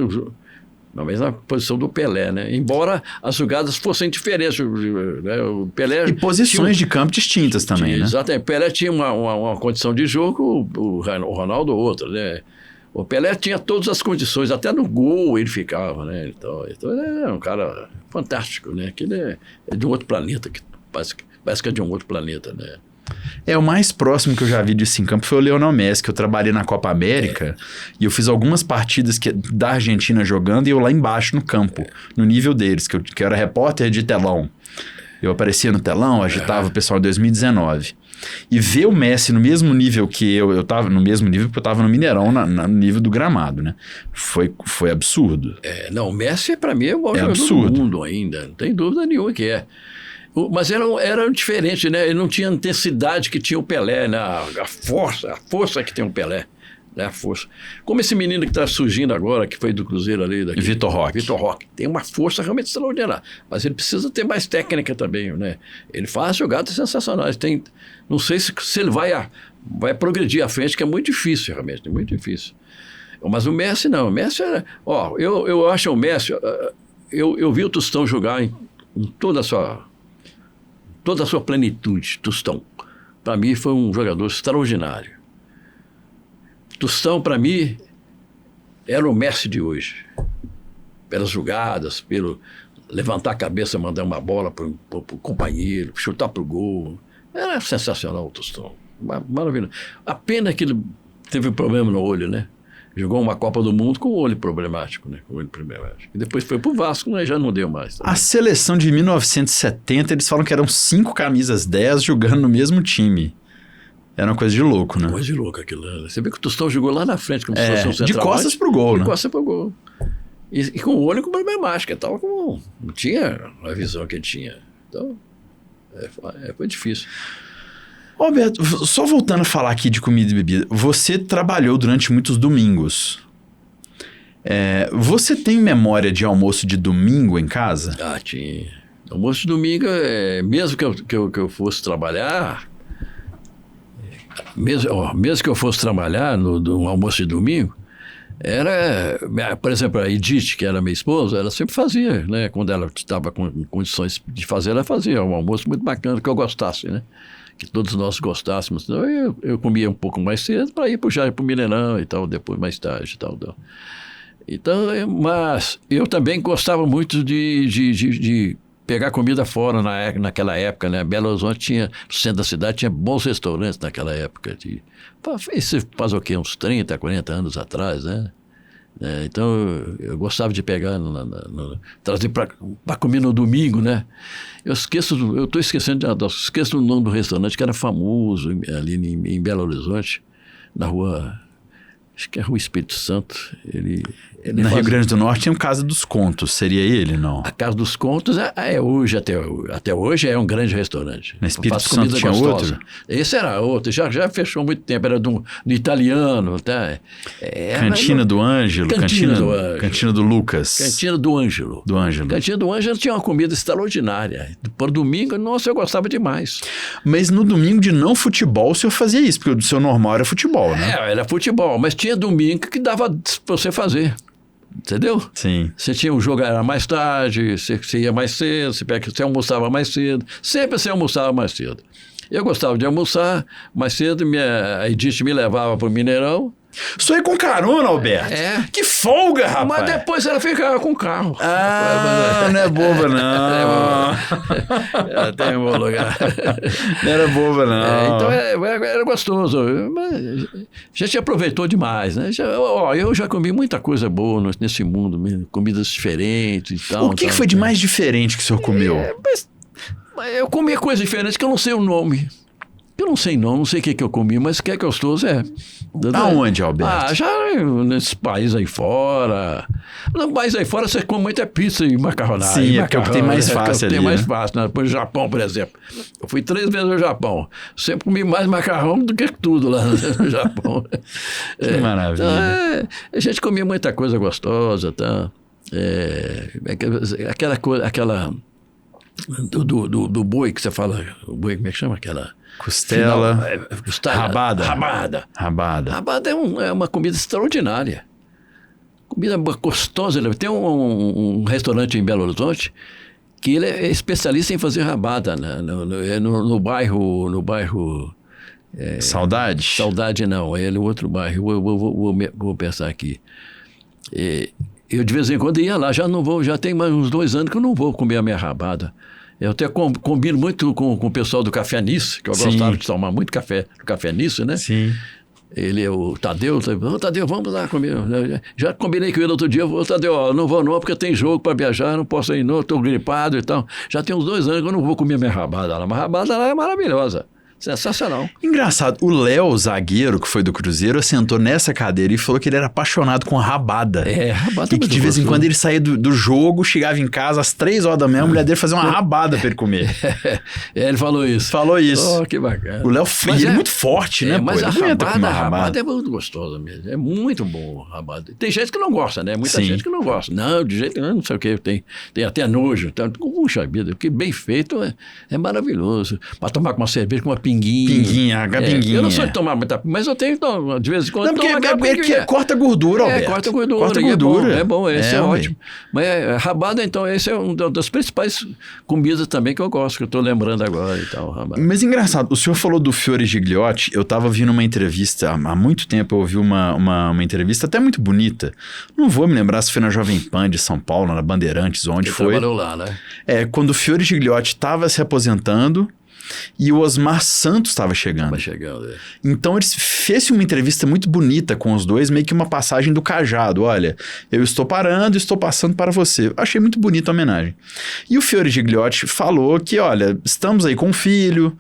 A: na mesma posição do Pelé, né? Embora as jogadas fossem diferentes. Né? O Pelé
B: e posições de campo distintas também, né?
A: Exatamente. O Pelé tinha uma condição de jogo, o Ronaldo outra, né? O Pelé tinha todas as condições, até no gol ele ficava, né? Então ele é um cara fantástico, né? Que ele é de um outro planeta, que parece que é de um outro planeta, né?
B: O mais próximo que eu já vi disso em campo foi o Lionel Messi, que eu trabalhei na Copa América e eu fiz algumas partidas da Argentina jogando e eu lá embaixo no campo, no nível deles, que eu era repórter de telão. Eu aparecia no telão, agitava o pessoal em 2019. E ver o Messi no mesmo nível que eu tava no mesmo nível porque eu tava no Mineirão, no nível do gramado, né? Foi absurdo.
A: O Messi para mim é o maior jogador do mundo ainda, não tem dúvida nenhuma que é. Mas era diferente, né? Ele não tinha a intensidade que tinha o Pelé, né? A força que tem o Pelé. Né? A força. Como esse menino que está surgindo agora, que foi do Cruzeiro ali.
B: Vitor Roque.
A: Tem uma força realmente extraordinária. Mas ele precisa ter mais técnica também, né? Ele faz jogadas sensacionais. Não sei se ele vai progredir à frente, que é muito difícil, realmente. É muito difícil. Mas o Messi não. O Messi era... eu acho o Messi... Eu vi o Tostão jogar em toda a sua plenitude, Tostão. Para mim, foi um jogador extraordinário. Tostão, para mim, era o Messi de hoje. pelas jogadas, pelo levantar a cabeça, mandar uma bola para o companheiro, chutar para o gol. Era sensacional o Tostão. Maravilhoso. A pena que ele teve um problema no olho, né? Jogou uma Copa do Mundo com o olho problemático, né? Com o olho problemático. E depois foi pro Vasco, mas já não deu mais. Também.
B: A seleção de 1970, eles falam que eram 5 camisas 10 jogando no mesmo time. Era uma coisa de louco, né?
A: Coisa de louco aquilo. Você vê que o Tostão jogou lá na frente, como se fosse um centroavante.
B: De costas pro gol, né?
A: De costas pro gol. E com o olho com problemático. Tava com... Não tinha a visão que ele tinha. Então, foi difícil.
B: Roberto, só voltando a falar aqui de comida e bebida, você trabalhou durante muitos domingos. Você tem memória de almoço de domingo em casa?
A: Ah, tinha. Almoço de domingo, mesmo que eu fosse trabalhar, mesmo que eu fosse trabalhar no almoço de domingo, por exemplo, a Edith, que era minha esposa, ela sempre fazia, né? Quando ela estava com condições de fazer, ela fazia um almoço muito bacana, que eu gostasse, né? Que todos nós gostássemos. Então, eu comia um pouco mais cedo para ir para o Mineirão e tal, depois mais tarde e tal. Então, mas eu também gostava muito de pegar comida fora naquela época, né? Belo Horizonte tinha, no centro da cidade, tinha bons restaurantes naquela época. Isso faz o quê? Uns 30, 40 anos atrás, né? Então, eu gostava de pegar, trazer para comer no domingo, né? Eu estou esquecendo esqueço o nome do restaurante, que era famoso ali em Belo Horizonte, na rua, acho que é a Rua Espírito Santo.
B: Na Rio Grande do Norte tem um Casa dos Contos, seria ele, não?
A: A Casa dos Contos hoje, até hoje, é um grande restaurante.
B: Na Espírito Santo tinha outro?
A: Esse era outro, já fechou há muito tempo, era do italiano. Tá?
B: Cantina do Ângelo? Cantina do Lucas?
A: Cantina do Ângelo. Cantina do Ângelo tinha uma comida extraordinária. Por domingo, nossa, eu gostava demais.
B: Mas no domingo de não futebol, o senhor fazia isso, porque o seu normal era futebol, né?
A: Era futebol, mas tinha domingo que dava para você fazer. Entendeu?
B: Sim.
A: Você tinha o jogo, era mais tarde, você ia mais cedo, você almoçava mais cedo. Sempre você almoçava mais cedo. Eu gostava de almoçar mais cedo, a Edith me levava para o Mineirão.
B: Isso aí com carona, Alberto? Que folga, rapaz!
A: Mas depois ela ficava com o carro.
B: Não é boba, não.
A: Ela tem um bom lugar.
B: Não era boba, não.
A: Então era gostoso. Mas a gente aproveitou demais, né? Eu já comi muita coisa boa nesse mundo, comidas diferentes e tal.
B: O que foi de mais diferente que o senhor comeu?
A: Eu comi coisas diferentes que eu não sei o nome. Eu não sei não sei o que eu comi, mas o que é gostoso
B: Aonde, Alberto?
A: Já nesses países aí fora. No país aí fora você come muita pizza e macarronada.
B: Sim, é porque tem mais fácil ali,
A: tem mais fácil, né? Depois o Japão, por exemplo. Eu fui 3 vezes ao Japão. Sempre comi mais macarrão do que tudo lá no Japão.
B: Que maravilha.
A: A gente comia muita coisa gostosa, tá? Aquela do boi que você fala, o boi, como é que chama aquela?
B: Costela. Rabada.
A: Rabada é uma comida extraordinária. Comida gostosa. Tem um restaurante em Belo Horizonte que ele é especialista em fazer rabada, né? no bairro...
B: Saudade?
A: Saudade não, é no outro bairro. Vou pensar aqui. Eu de vez em quando ia lá, já tem mais uns 2 anos que eu não vou comer a minha rabada. Eu até combino muito com o pessoal do Café Nice, que eu gostava de tomar muito café do Café Nice, né?
B: Sim.
A: Ele é o Tadeu, vamos lá comer. Já combinei com ele outro dia, Tadeu, não vou não, porque tem jogo para viajar, não posso ir não, estou gripado e tal. Já tem uns 2 anos que eu não vou comer minha rabada lá, mas a rabada lá é maravilhosa. Sensacional.
B: Engraçado, o Léo, zagueiro, que foi do Cruzeiro, sentou nessa cadeira e falou que ele era apaixonado com rabada.
A: Rabada
B: e que de vez em quando ele saía do jogo, chegava em casa às 3 horas da manhã, a mulher dele fazia uma rabada pra ele comer.
A: Ele falou isso.
B: Oh,
A: que bacana.
B: O Léo ele é muito forte, né?
A: Mas
B: a
A: rabada é muito gostosa mesmo. É muito bom a rabada. Tem gente que não gosta, né? Muita gente que não gosta. Não, de jeito nenhum, não sei o que. Tem até nojo. Puxa vida, porque bem feito é maravilhoso. Para tomar com uma cerveja, com uma pinguinha.
B: Pinguinha, pinguinha.
A: Eu não sou de tomar muita, mas eu tenho, então, de vez em quando,
B: Não, porque corta gordura, Alberto.
A: Corta gordura.
B: Corta gordura.
A: É bom, esse é ótimo. Mas rabada, então, esse é uma das principais comidas também que eu gosto, que eu estou lembrando agora e tal, rabada.
B: Mas engraçado, o senhor falou do Fiore Gigliotti, eu estava ouvindo uma entrevista, há muito tempo eu ouvi uma entrevista até muito bonita, não vou me lembrar se foi na Jovem Pan de São Paulo, na Bandeirantes, onde
A: Ele
B: foi.
A: trabalhou lá, né?
B: Quando o Fiore Gigliotti estava se aposentando e o Osmar Santos estava chegando. Então ele fez uma entrevista muito bonita com os dois, meio que uma passagem do cajado. Olha, eu estou parando, estou passando para você. Achei muito bonita a homenagem. E o Fiore Gigliotti falou que, olha, estamos aí com o filho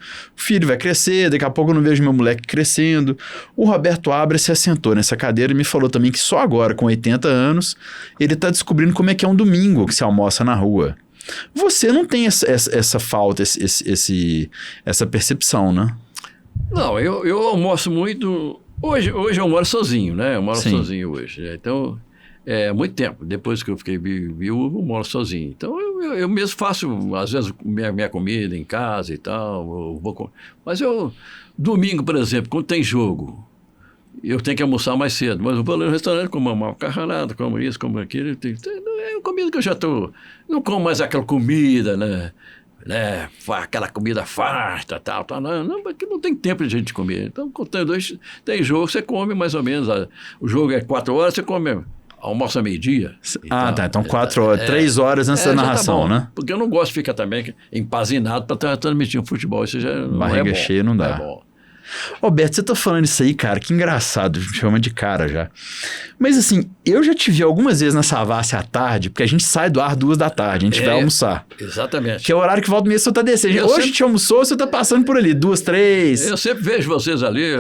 B: vai crescer, daqui a pouco eu não vejo meu moleque crescendo. O Roberto Abra se assentou nessa cadeira e me falou também que só agora, com 80 anos, ele está descobrindo como é que é um domingo que se almoça na rua. Você não tem essa falta, essa percepção, né?
A: Não, eu almoço muito... Hoje eu moro sozinho, né? Eu moro sozinho hoje. Então, muito tempo. Depois que eu fiquei viúvo, eu moro sozinho. Então, eu mesmo faço, às vezes, minha comida em casa e tal. Mas domingo, por exemplo, quando tem jogo, eu tenho que almoçar mais cedo. Mas eu vou no restaurante, como uma macarronada, como isso, como aquilo. É comida que eu já estou... Não como mais aquela comida, né? Aquela comida farta, tal. Não, porque não tem tempo de a gente comer. Então, quando tem jogo, você come mais ou menos. O jogo é 4 horas, você come... Almoça meio-dia.
B: Tá. Então 4 horas, 3 horas antes da narração, tá, né?
A: Porque eu não gosto de ficar também empazinado para transmitir um futebol. Isso já não
B: Barriga
A: é bom.
B: cheia não dá.
A: Não é bom.
B: Roberto, você tá falando isso aí, cara, que engraçado, me chama de cara já. Mas assim, eu já te vi algumas vezes na Savassi à tarde, porque a gente sai do ar 2 da tarde, a gente vai almoçar.
A: Exatamente.
B: Que é o horário que volta e meia você tá descendo. Hoje a gente almoçou, você tá passando por ali, 2, 3.
A: Eu sempre vejo vocês ali,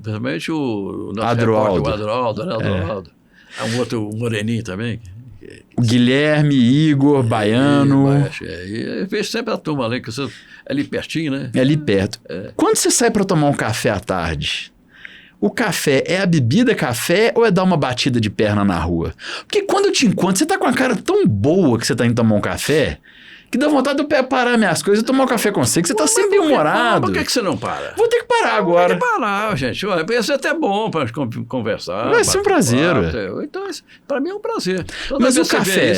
A: principalmente o nosso
B: Adroaldo.
A: Adroaldo. Há um outro moreninho também.
B: O Guilherme, Igor, Baiano.
A: Eu vejo sempre a turma ali, que é ali pertinho, né?
B: É ali perto. Quando você sai para tomar um café à tarde, o café é a bebida café ou é dar uma batida de perna na rua? Porque quando eu te encontro, você tá com a cara tão boa que você tá indo tomar um café, que dá vontade de eu parar minhas coisas e tomar um café com você, que você tá sempre humorado.
A: Por que você não para?
B: Vou ter que parar agora.
A: Tem que parar, gente. Vai ser até bom para conversar.
B: Vai ser um prazer.
A: Então, para mim é um prazer.
B: Mas o café...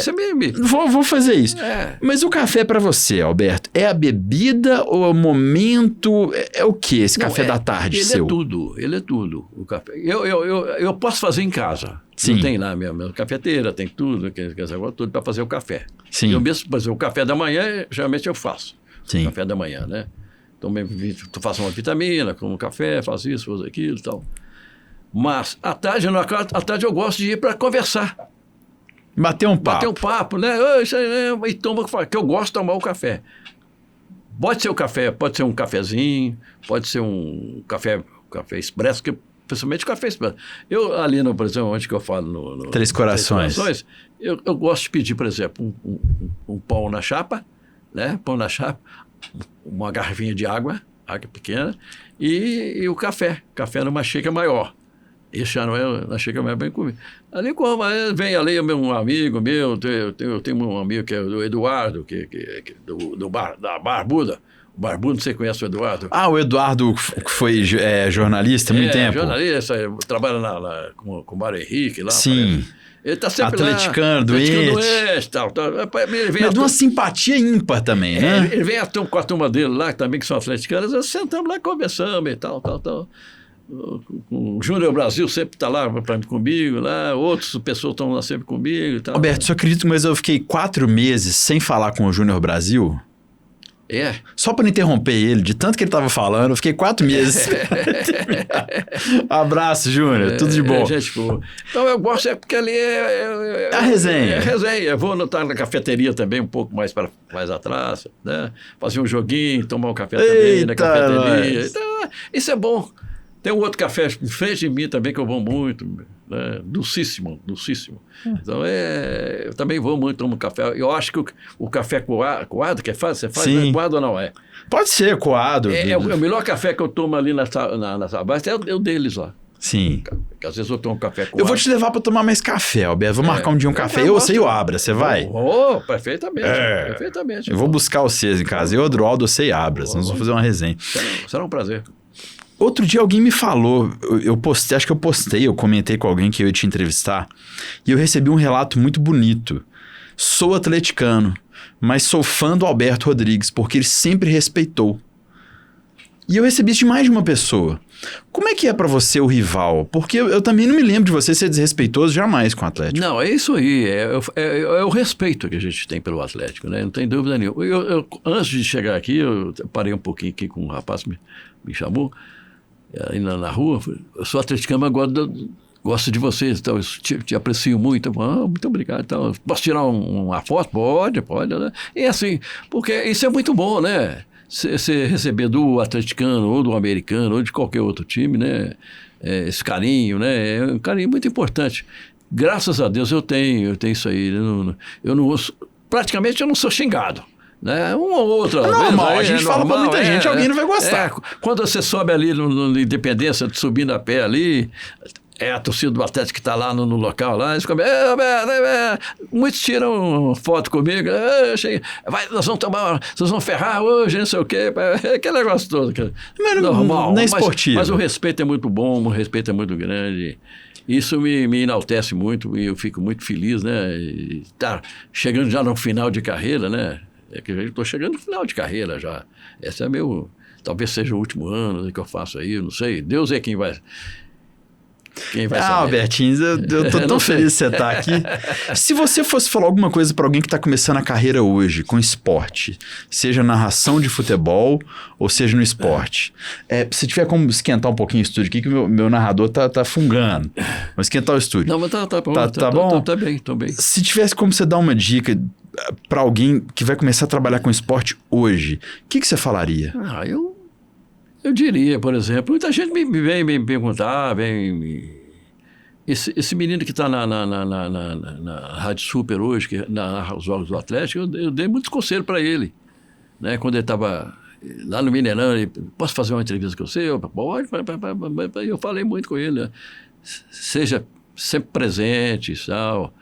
B: Vou fazer isso. Mas o café para você, Alberto, é a bebida ou é o momento? É o que esse café da tarde seu?
A: Ele é tudo. O café. Eu posso fazer em casa.
B: Sim.
A: Tem lá minha cafeteira, tem tudo, tudo para fazer o café.
B: Sim.
A: Eu mesmo fazer o café da manhã, geralmente eu faço.
B: Sim.
A: Café da manhã, né? Então, faço uma vitamina, como café, faço isso, faço aquilo e tal. Mas, à tarde eu gosto de ir para conversar.
B: Bater um papo,
A: né? E toma, que eu gosto de tomar o café. Pode ser o café, pode ser um cafezinho, pode ser um café expresso, principalmente café expresso. Eu, ali, por exemplo, onde que eu falo no
B: Três Corações,
A: eu gosto de pedir, por exemplo, um pão na chapa, né? Pão na chapa, uma garrafinha de água pequena, e o café numa xícara maior. Esse já não é na xícara mais bem comido. Ali vem ali um amigo meu, eu tenho um amigo que é o Eduardo, da Barbuda. O Barbudo, você conhece o Eduardo?
B: O Eduardo que foi jornalista há muito tempo.
A: Jornalista, trabalha com o Mário Henrique lá.
B: Sim.
A: Ele está sempre
B: atleticano, doente.
A: Tal.
B: Mas de uma simpatia ímpar também, né?
A: Ele vem com a turma dele lá, também que são atleticanos, nós sentamos lá, conversamos e tal. O Júnior Brasil sempre está lá comigo, lá, outras pessoas estão lá sempre comigo e tal.
B: Roberto, só acredito, mas eu fiquei 4 meses sem falar com o Júnior Brasil. Só para não interromper ele, de tanto que ele estava falando, eu fiquei 4 meses. Abraço, Júnior, tudo de bom.
A: Então eu gosto, porque ali é
B: a resenha.
A: É resenha. Eu vou estar na cafeteria também, um pouco mais atrás, né? Fazer um joguinho, tomar um café também na cafeteria. Então, isso é bom. Tem um outro café em frente de mim também que eu vou muito, né? Dulcíssimo. Então, eu também vou muito, tomo café. Eu acho que o café coado que faz, você faz, né? Coado ou não é?
B: Pode ser coado.
A: O melhor café que eu tomo ali na Savassi é o deles lá.
B: Sim.
A: Porque às vezes eu tomo café com
B: Eu vou te levar pra tomar mais café, Alberto. Vou marcar um dia um café. Eu, você e o Abra, você vai?
A: Perfeitamente. Perfeitamente.
B: Eu vou buscar vocês em casa. Eu, Adroaldo, você e Abra. Nós vamos fazer uma resenha.
A: Será um prazer.
B: Outro dia alguém me falou, eu postei, acho que eu comentei com alguém que eu ia te entrevistar, e eu recebi um relato muito bonito. Sou atleticano, mas sou fã do Alberto Rodrigues, porque ele sempre respeitou. E eu recebi isso de mais de uma pessoa. Como é que é pra você o rival? Porque eu também não me lembro de você ser desrespeitoso jamais com o Atlético.
A: Não, é isso aí. É o respeito que a gente tem pelo Atlético, né? Não tem dúvida nenhuma. Antes de chegar aqui, eu parei um pouquinho aqui com um rapaz que me chamou, ainda na rua. Eu sou atleticano, mas gosto de vocês, então eu te aprecio muito. Muito obrigado. Então, posso tirar uma foto? Pode, né? E assim, porque isso é muito bom, né? Você receber do atleticano, ou do americano, ou de qualquer outro time, né? Esse carinho, né? É um carinho muito importante. Graças a Deus eu tenho isso aí. Praticamente eu não sou xingado. Né? Uma ou outra.
B: É normal,
A: vez,
B: a gente fala pra muita gente, alguém não vai gostar.
A: Quando você sobe ali no Independência, subindo a pé ali, a torcida do Atlético que está lá no local, lá, eles ficam, muitos tiram foto comigo, nós vamos vocês vão ferrar hoje, não sei o quê, aquele negócio todo. Normal.
B: Não é esportivo.
A: Mas o respeito é muito bom, o respeito é muito grande. Isso me enaltece muito e eu fico muito feliz, né? Tá chegando já no final de carreira, né? É que eu estou chegando no final de carreira já. Esse é talvez seja o último ano que eu faço aí, eu não sei. Deus é quem vai saber.
B: Albertinho, eu tô tão feliz de você estar aqui. Se você fosse falar alguma coisa para alguém que está começando a carreira hoje, com esporte, seja narração de futebol ou seja no esporte, se tiver como esquentar um pouquinho o estúdio aqui, que o meu narrador tá fungando. Vou esquentar o estúdio.
A: Não, mas tá bom.
B: Tá bom?
A: Tá bem, tô bem.
B: Se tivesse como você dar uma dica para alguém que vai começar a trabalhar com esporte hoje, o que você falaria?
A: Eu diria, por exemplo, muita gente vem me perguntar, esse menino que está na Rádio Super hoje, que narra os jogos do Atlético, eu dei muitos conselhos para ele. Né? Quando ele estava lá no Mineirão, ele, posso fazer uma entrevista com você? Pode. Eu falei muito com ele. Né? Seja sempre presente, tal.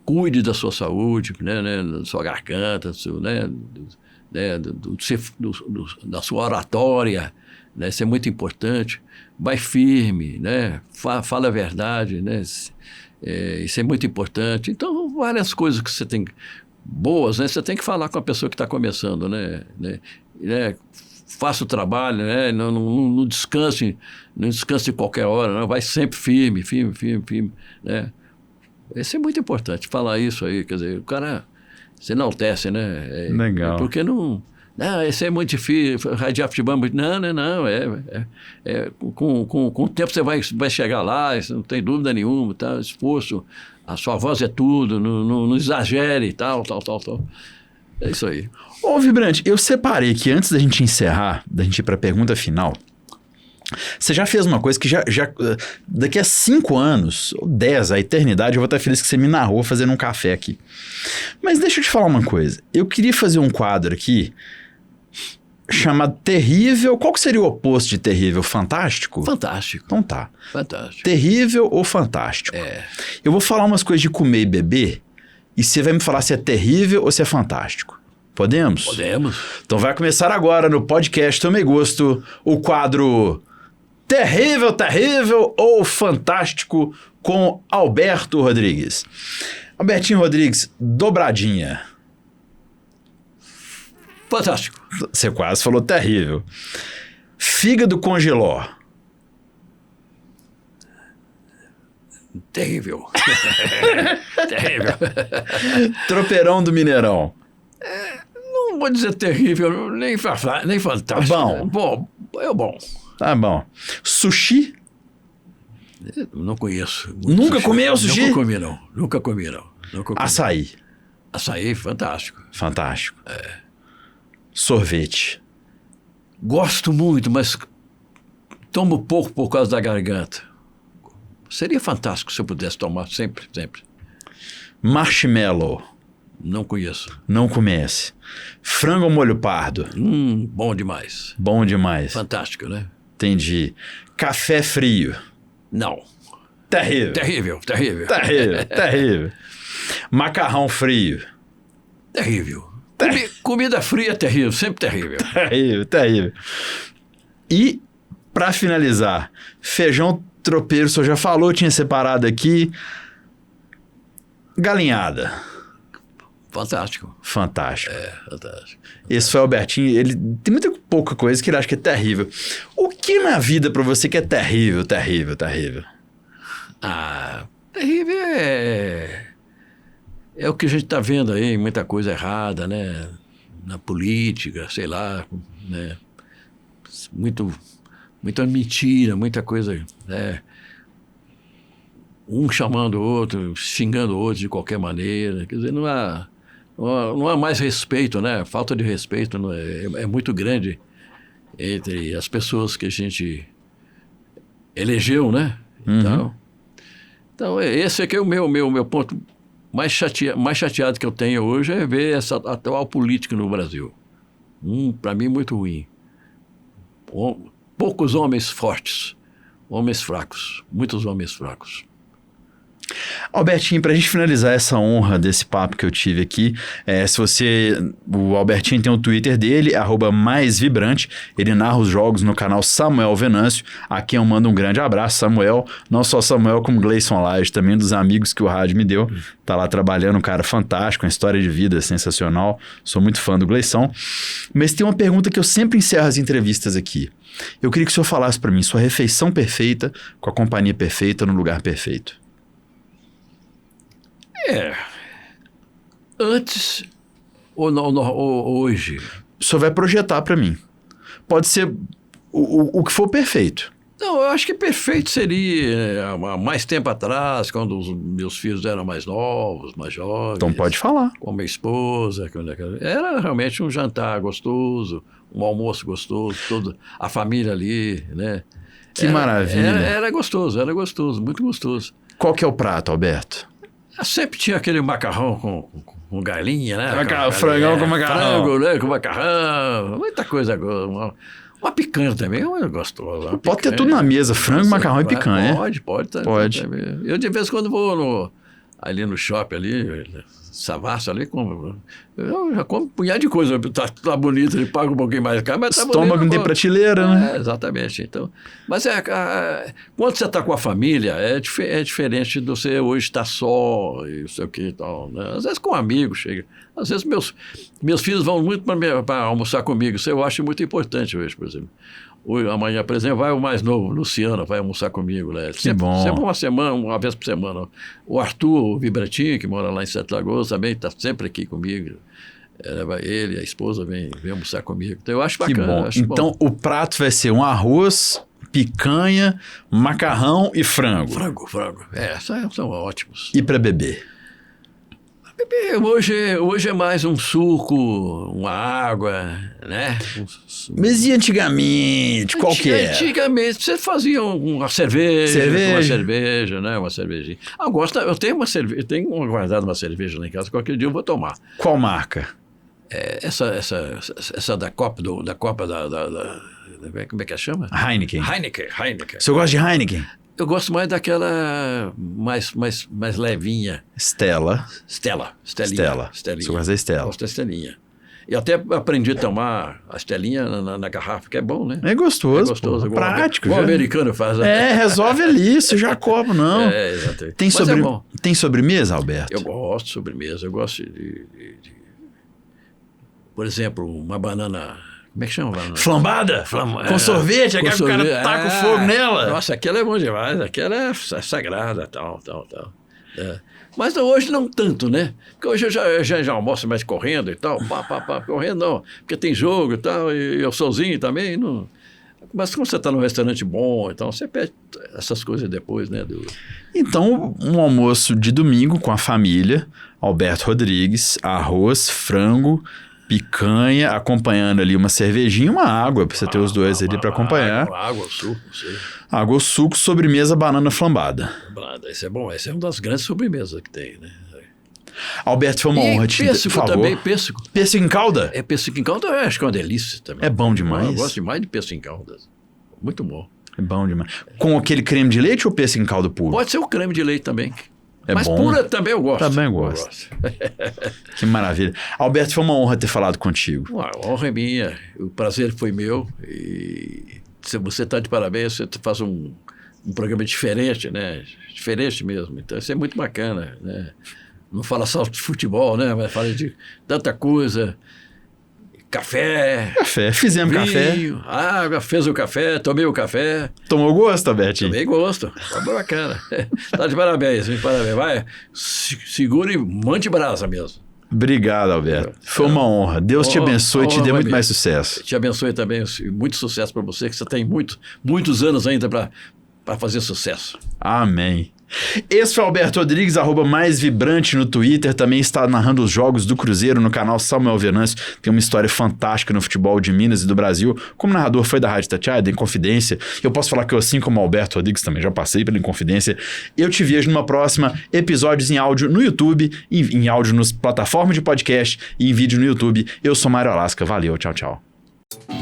A: Cuide da sua saúde, né, da sua garganta, da sua oratória, né, isso é muito importante. Vai firme, né, fala a verdade, né, isso é muito importante. Então, várias coisas que você tem boas, né, você tem que falar com a pessoa que está começando, né, faça o trabalho, né, não descanse em qualquer hora, não, vai sempre firme, né. Isso é muito importante, falar isso aí, quer dizer, o cara se enaltece, né?
B: Legal.
A: Porque não, isso é muito difícil, radiar futebol é muito... Não, com o tempo você vai chegar lá, isso não tem dúvida nenhuma, tá? Esforço, a sua voz é tudo, não exagere, tal. É isso aí.
B: Ô, Vibrante, eu separei que antes da gente encerrar, da gente ir para a pergunta final, você já fez uma coisa que já daqui a 5 anos, ou 10, a eternidade, eu vou estar feliz que você me narrou fazendo um café aqui. Mas deixa eu te falar uma coisa. Eu queria fazer um quadro aqui chamado Terrível. Qual que seria o oposto de terrível? Fantástico?
A: Fantástico.
B: Então tá.
A: Fantástico.
B: Terrível ou fantástico? Eu vou falar umas coisas de comer e beber e você vai me falar se é terrível ou se é fantástico. Podemos?
A: Podemos.
B: Então vai começar agora no podcast Tomei Gosto o quadro Terrível ou Fantástico com Alberto Rodrigues. Albertinho Rodrigues, dobradinha.
A: Fantástico.
B: Você quase falou terrível. Fígado com Giló.
A: Terrível. Terrível.
B: Tropeirão do Mineirão.
A: Não vou dizer terrível, nem fantástico.
B: Bom.
A: Bom.
B: Tá bom. Sushi?
A: Não conheço.
B: Nunca
A: sushi.
B: Comeu sushi?
A: Nunca comi, não.
B: Açaí?
A: Açaí, fantástico.
B: Fantástico. Sorvete?
A: Gosto muito, mas tomo pouco por causa da garganta. Seria fantástico se eu pudesse tomar sempre.
B: Marshmallow?
A: Não conheço.
B: Não conhece. Frango ao molho pardo?
A: Bom demais.
B: Bom demais.
A: Fantástico, né?
B: Entendi. Café frio?
A: Não.
B: Terrível. Terrível. Macarrão frio.
A: Terrível. Comida fria é terrível, sempre terrível.
B: Terrível. E, para finalizar, feijão tropeiro, o senhor já falou, tinha separado aqui. Galinhada.
A: Fantástico.
B: Fantástico.
A: Fantástico.
B: Esse foi o Albertinho, ele tem muita pouca coisa que ele acha que é terrível. O que na vida para você que é terrível?
A: Terrível é o que a gente está vendo aí, muita coisa errada, né? Na política, sei lá, né? Muita mentira, muita coisa, né? Um chamando o outro, xingando o outro de qualquer maneira. Quer dizer, não há mais respeito, né? Falta de respeito é muito grande entre as pessoas que a gente elegeu, né? Então esse aqui é o meu ponto mais chateado que eu tenho hoje, é ver essa atual política no Brasil. Para mim, muito ruim. Poucos homens fortes, homens fracos, muitos homens fracos.
B: Albertinho, para a gente finalizar essa honra desse papo que eu tive aqui, o Albertinho tem o Twitter dele, @maisvibrante, ele narra os jogos no canal Samuel Venâncio, a quem eu mando um grande abraço, Samuel, não só Samuel como Gleison Laje, também dos amigos que o rádio me deu, tá lá trabalhando, um cara fantástico, uma história de vida sensacional, sou muito fã do Gleison, mas tem uma pergunta que eu sempre encerro as entrevistas aqui. Eu queria que o senhor falasse para mim, sua refeição perfeita, com a companhia perfeita, no lugar perfeito.
A: Antes ou hoje?
B: O senhor vai projetar para mim. Pode ser o que for perfeito.
A: Não, eu acho que perfeito seria há mais tempo atrás, quando os meus filhos eram mais novos, mais jovens.
B: Então pode falar.
A: Com a minha esposa. Era realmente um jantar gostoso, um almoço gostoso, toda a família ali, né?
B: Que maravilha.
A: Era gostoso, muito gostoso.
B: Qual que é o prato, Alberto?
A: Sempre tinha aquele macarrão com galinha, né?
B: Frangão com macarrão.
A: Frango, né? Com macarrão. Muita coisa. Uma picanha também é gostosa.
B: Pode ter tudo na mesa, frango, macarrão e picanha.
A: Pode. Eu de vez em quando vou ali no shopping, ali, Savassi ali, eu já como um punhado de coisa. Tá bonito, ele paga um pouquinho mais caro, mas tá bonito.
B: Estômago não tem prateleira, né?
A: Exatamente. Então, mas quando você está com a família, é diferente de você hoje estar só e não sei o que e tal. Né? Às vezes com amigos chega. Às vezes meus filhos vão muito para almoçar comigo. Isso eu acho muito importante hoje, por exemplo. Amanhã, por exemplo, vai o mais novo, Luciano, vai almoçar comigo. Né? Sempre uma vez por semana. O Arthur, o Vibratinho, que mora lá em Sete Lagoas, também está sempre aqui comigo. Ele, a esposa, vem almoçar comigo. Então, eu acho bacana.
B: Então, o prato vai ser um arroz, picanha, macarrão e frango.
A: Frango. São ótimos.
B: E para beber?
A: Hoje é mais um suco, uma água, né?
B: Mas e antigamente? Qual que é?
A: Antigamente você fazia uma cerveja, né? Uma cervejinha. Eu tenho guardado uma cerveja lá em casa, qualquer dia eu vou tomar.
B: Qual marca?
A: Essa da Copa, como é que chama?
B: Heineken.
A: Heineken.
B: O senhor gosta de Heineken?
A: Eu gosto mais daquela mais levinha.
B: Estelinha.
A: Você
B: gosta da Estela?
A: Gosto da Estelinha. E até aprendi a tomar a Estelinha na garrafa, que é bom, né?
B: É gostoso. Prático.
A: O americano faz.
B: Resolve ali, você já come, não.
A: Exatamente.
B: Tem sobremesa, Alberto?
A: Eu gosto de sobremesa. Eu gosto de por exemplo, uma banana... Como é que chama?
B: Flambada? Com sorvete? Aquela que o cara taca o fogo nela?
A: Nossa, aquela é bom demais. Aquela é sagrada, tal. Mas hoje não tanto, né? Porque hoje eu já almoço mais correndo e tal. Correndo não. Porque tem jogo e tal. E eu sozinho também. Não. Mas quando você está num restaurante bom, então você pede essas coisas depois, né?
B: Então, um almoço de domingo com a família. Alberto Rodrigues, arroz, frango... picanha, acompanhando ali uma cervejinha e uma água, para você ter os dois ali para acompanhar.
A: Água, suco, sei.
B: Água, suco, sobremesa, banana flambada.
A: Esse é bom, essa é uma das grandes sobremesas que tem, né?
B: Alberto, foi uma honra te ter, por favor.
A: Também, pêssego.
B: Pêssego em calda?
A: Pêssego em calda eu acho que é uma delícia também.
B: É bom demais.
A: Eu gosto demais de pêssego em calda. Muito bom.
B: É bom demais. Com aquele creme de leite ou pêssego em caldo puro?
A: Pode ser o creme de leite também.
B: É
A: Mas
B: bom.
A: pura também eu gosto.
B: Também gosto. Que maravilha. Alberto, foi uma honra ter falado contigo.
A: A honra é minha. O prazer foi meu. E se você está de parabéns, você faz um programa diferente, né? Diferente mesmo. Então, isso é muito bacana, né? Não fala só de futebol, né? Mas fala de tanta coisa. Café.
B: Fizemos
A: vinho,
B: café.
A: Água, fez o café, tomei o café.
B: Tomou gosto, Alberto?
A: Tomei gosto. Tá bacana. Tá de parabéns, parabéns. Vai, segura e mande brasa mesmo.
B: Obrigado, Alberto. Foi uma honra. Deus te abençoe e te dê muito mais sucesso.
A: Te abençoe também. Muito sucesso para você, que você tem muitos anos ainda para fazer sucesso.
B: Amém. Esse foi Alberto Rodrigues, @MaisVibrante no Twitter. Também está narrando os jogos do Cruzeiro no canal Samuel Venâncio. Tem uma história fantástica no futebol de Minas e do Brasil. Como narrador foi da Rádio Itatiaia, da Inconfidência. Eu posso falar que eu, assim como Alberto Rodrigues, também já passei pela Inconfidência. Eu te vejo numa próxima. Episódios em áudio no YouTube, em áudio nas plataformas de podcast e em vídeo no YouTube. Eu sou Mário Alasca. Valeu, tchau, tchau.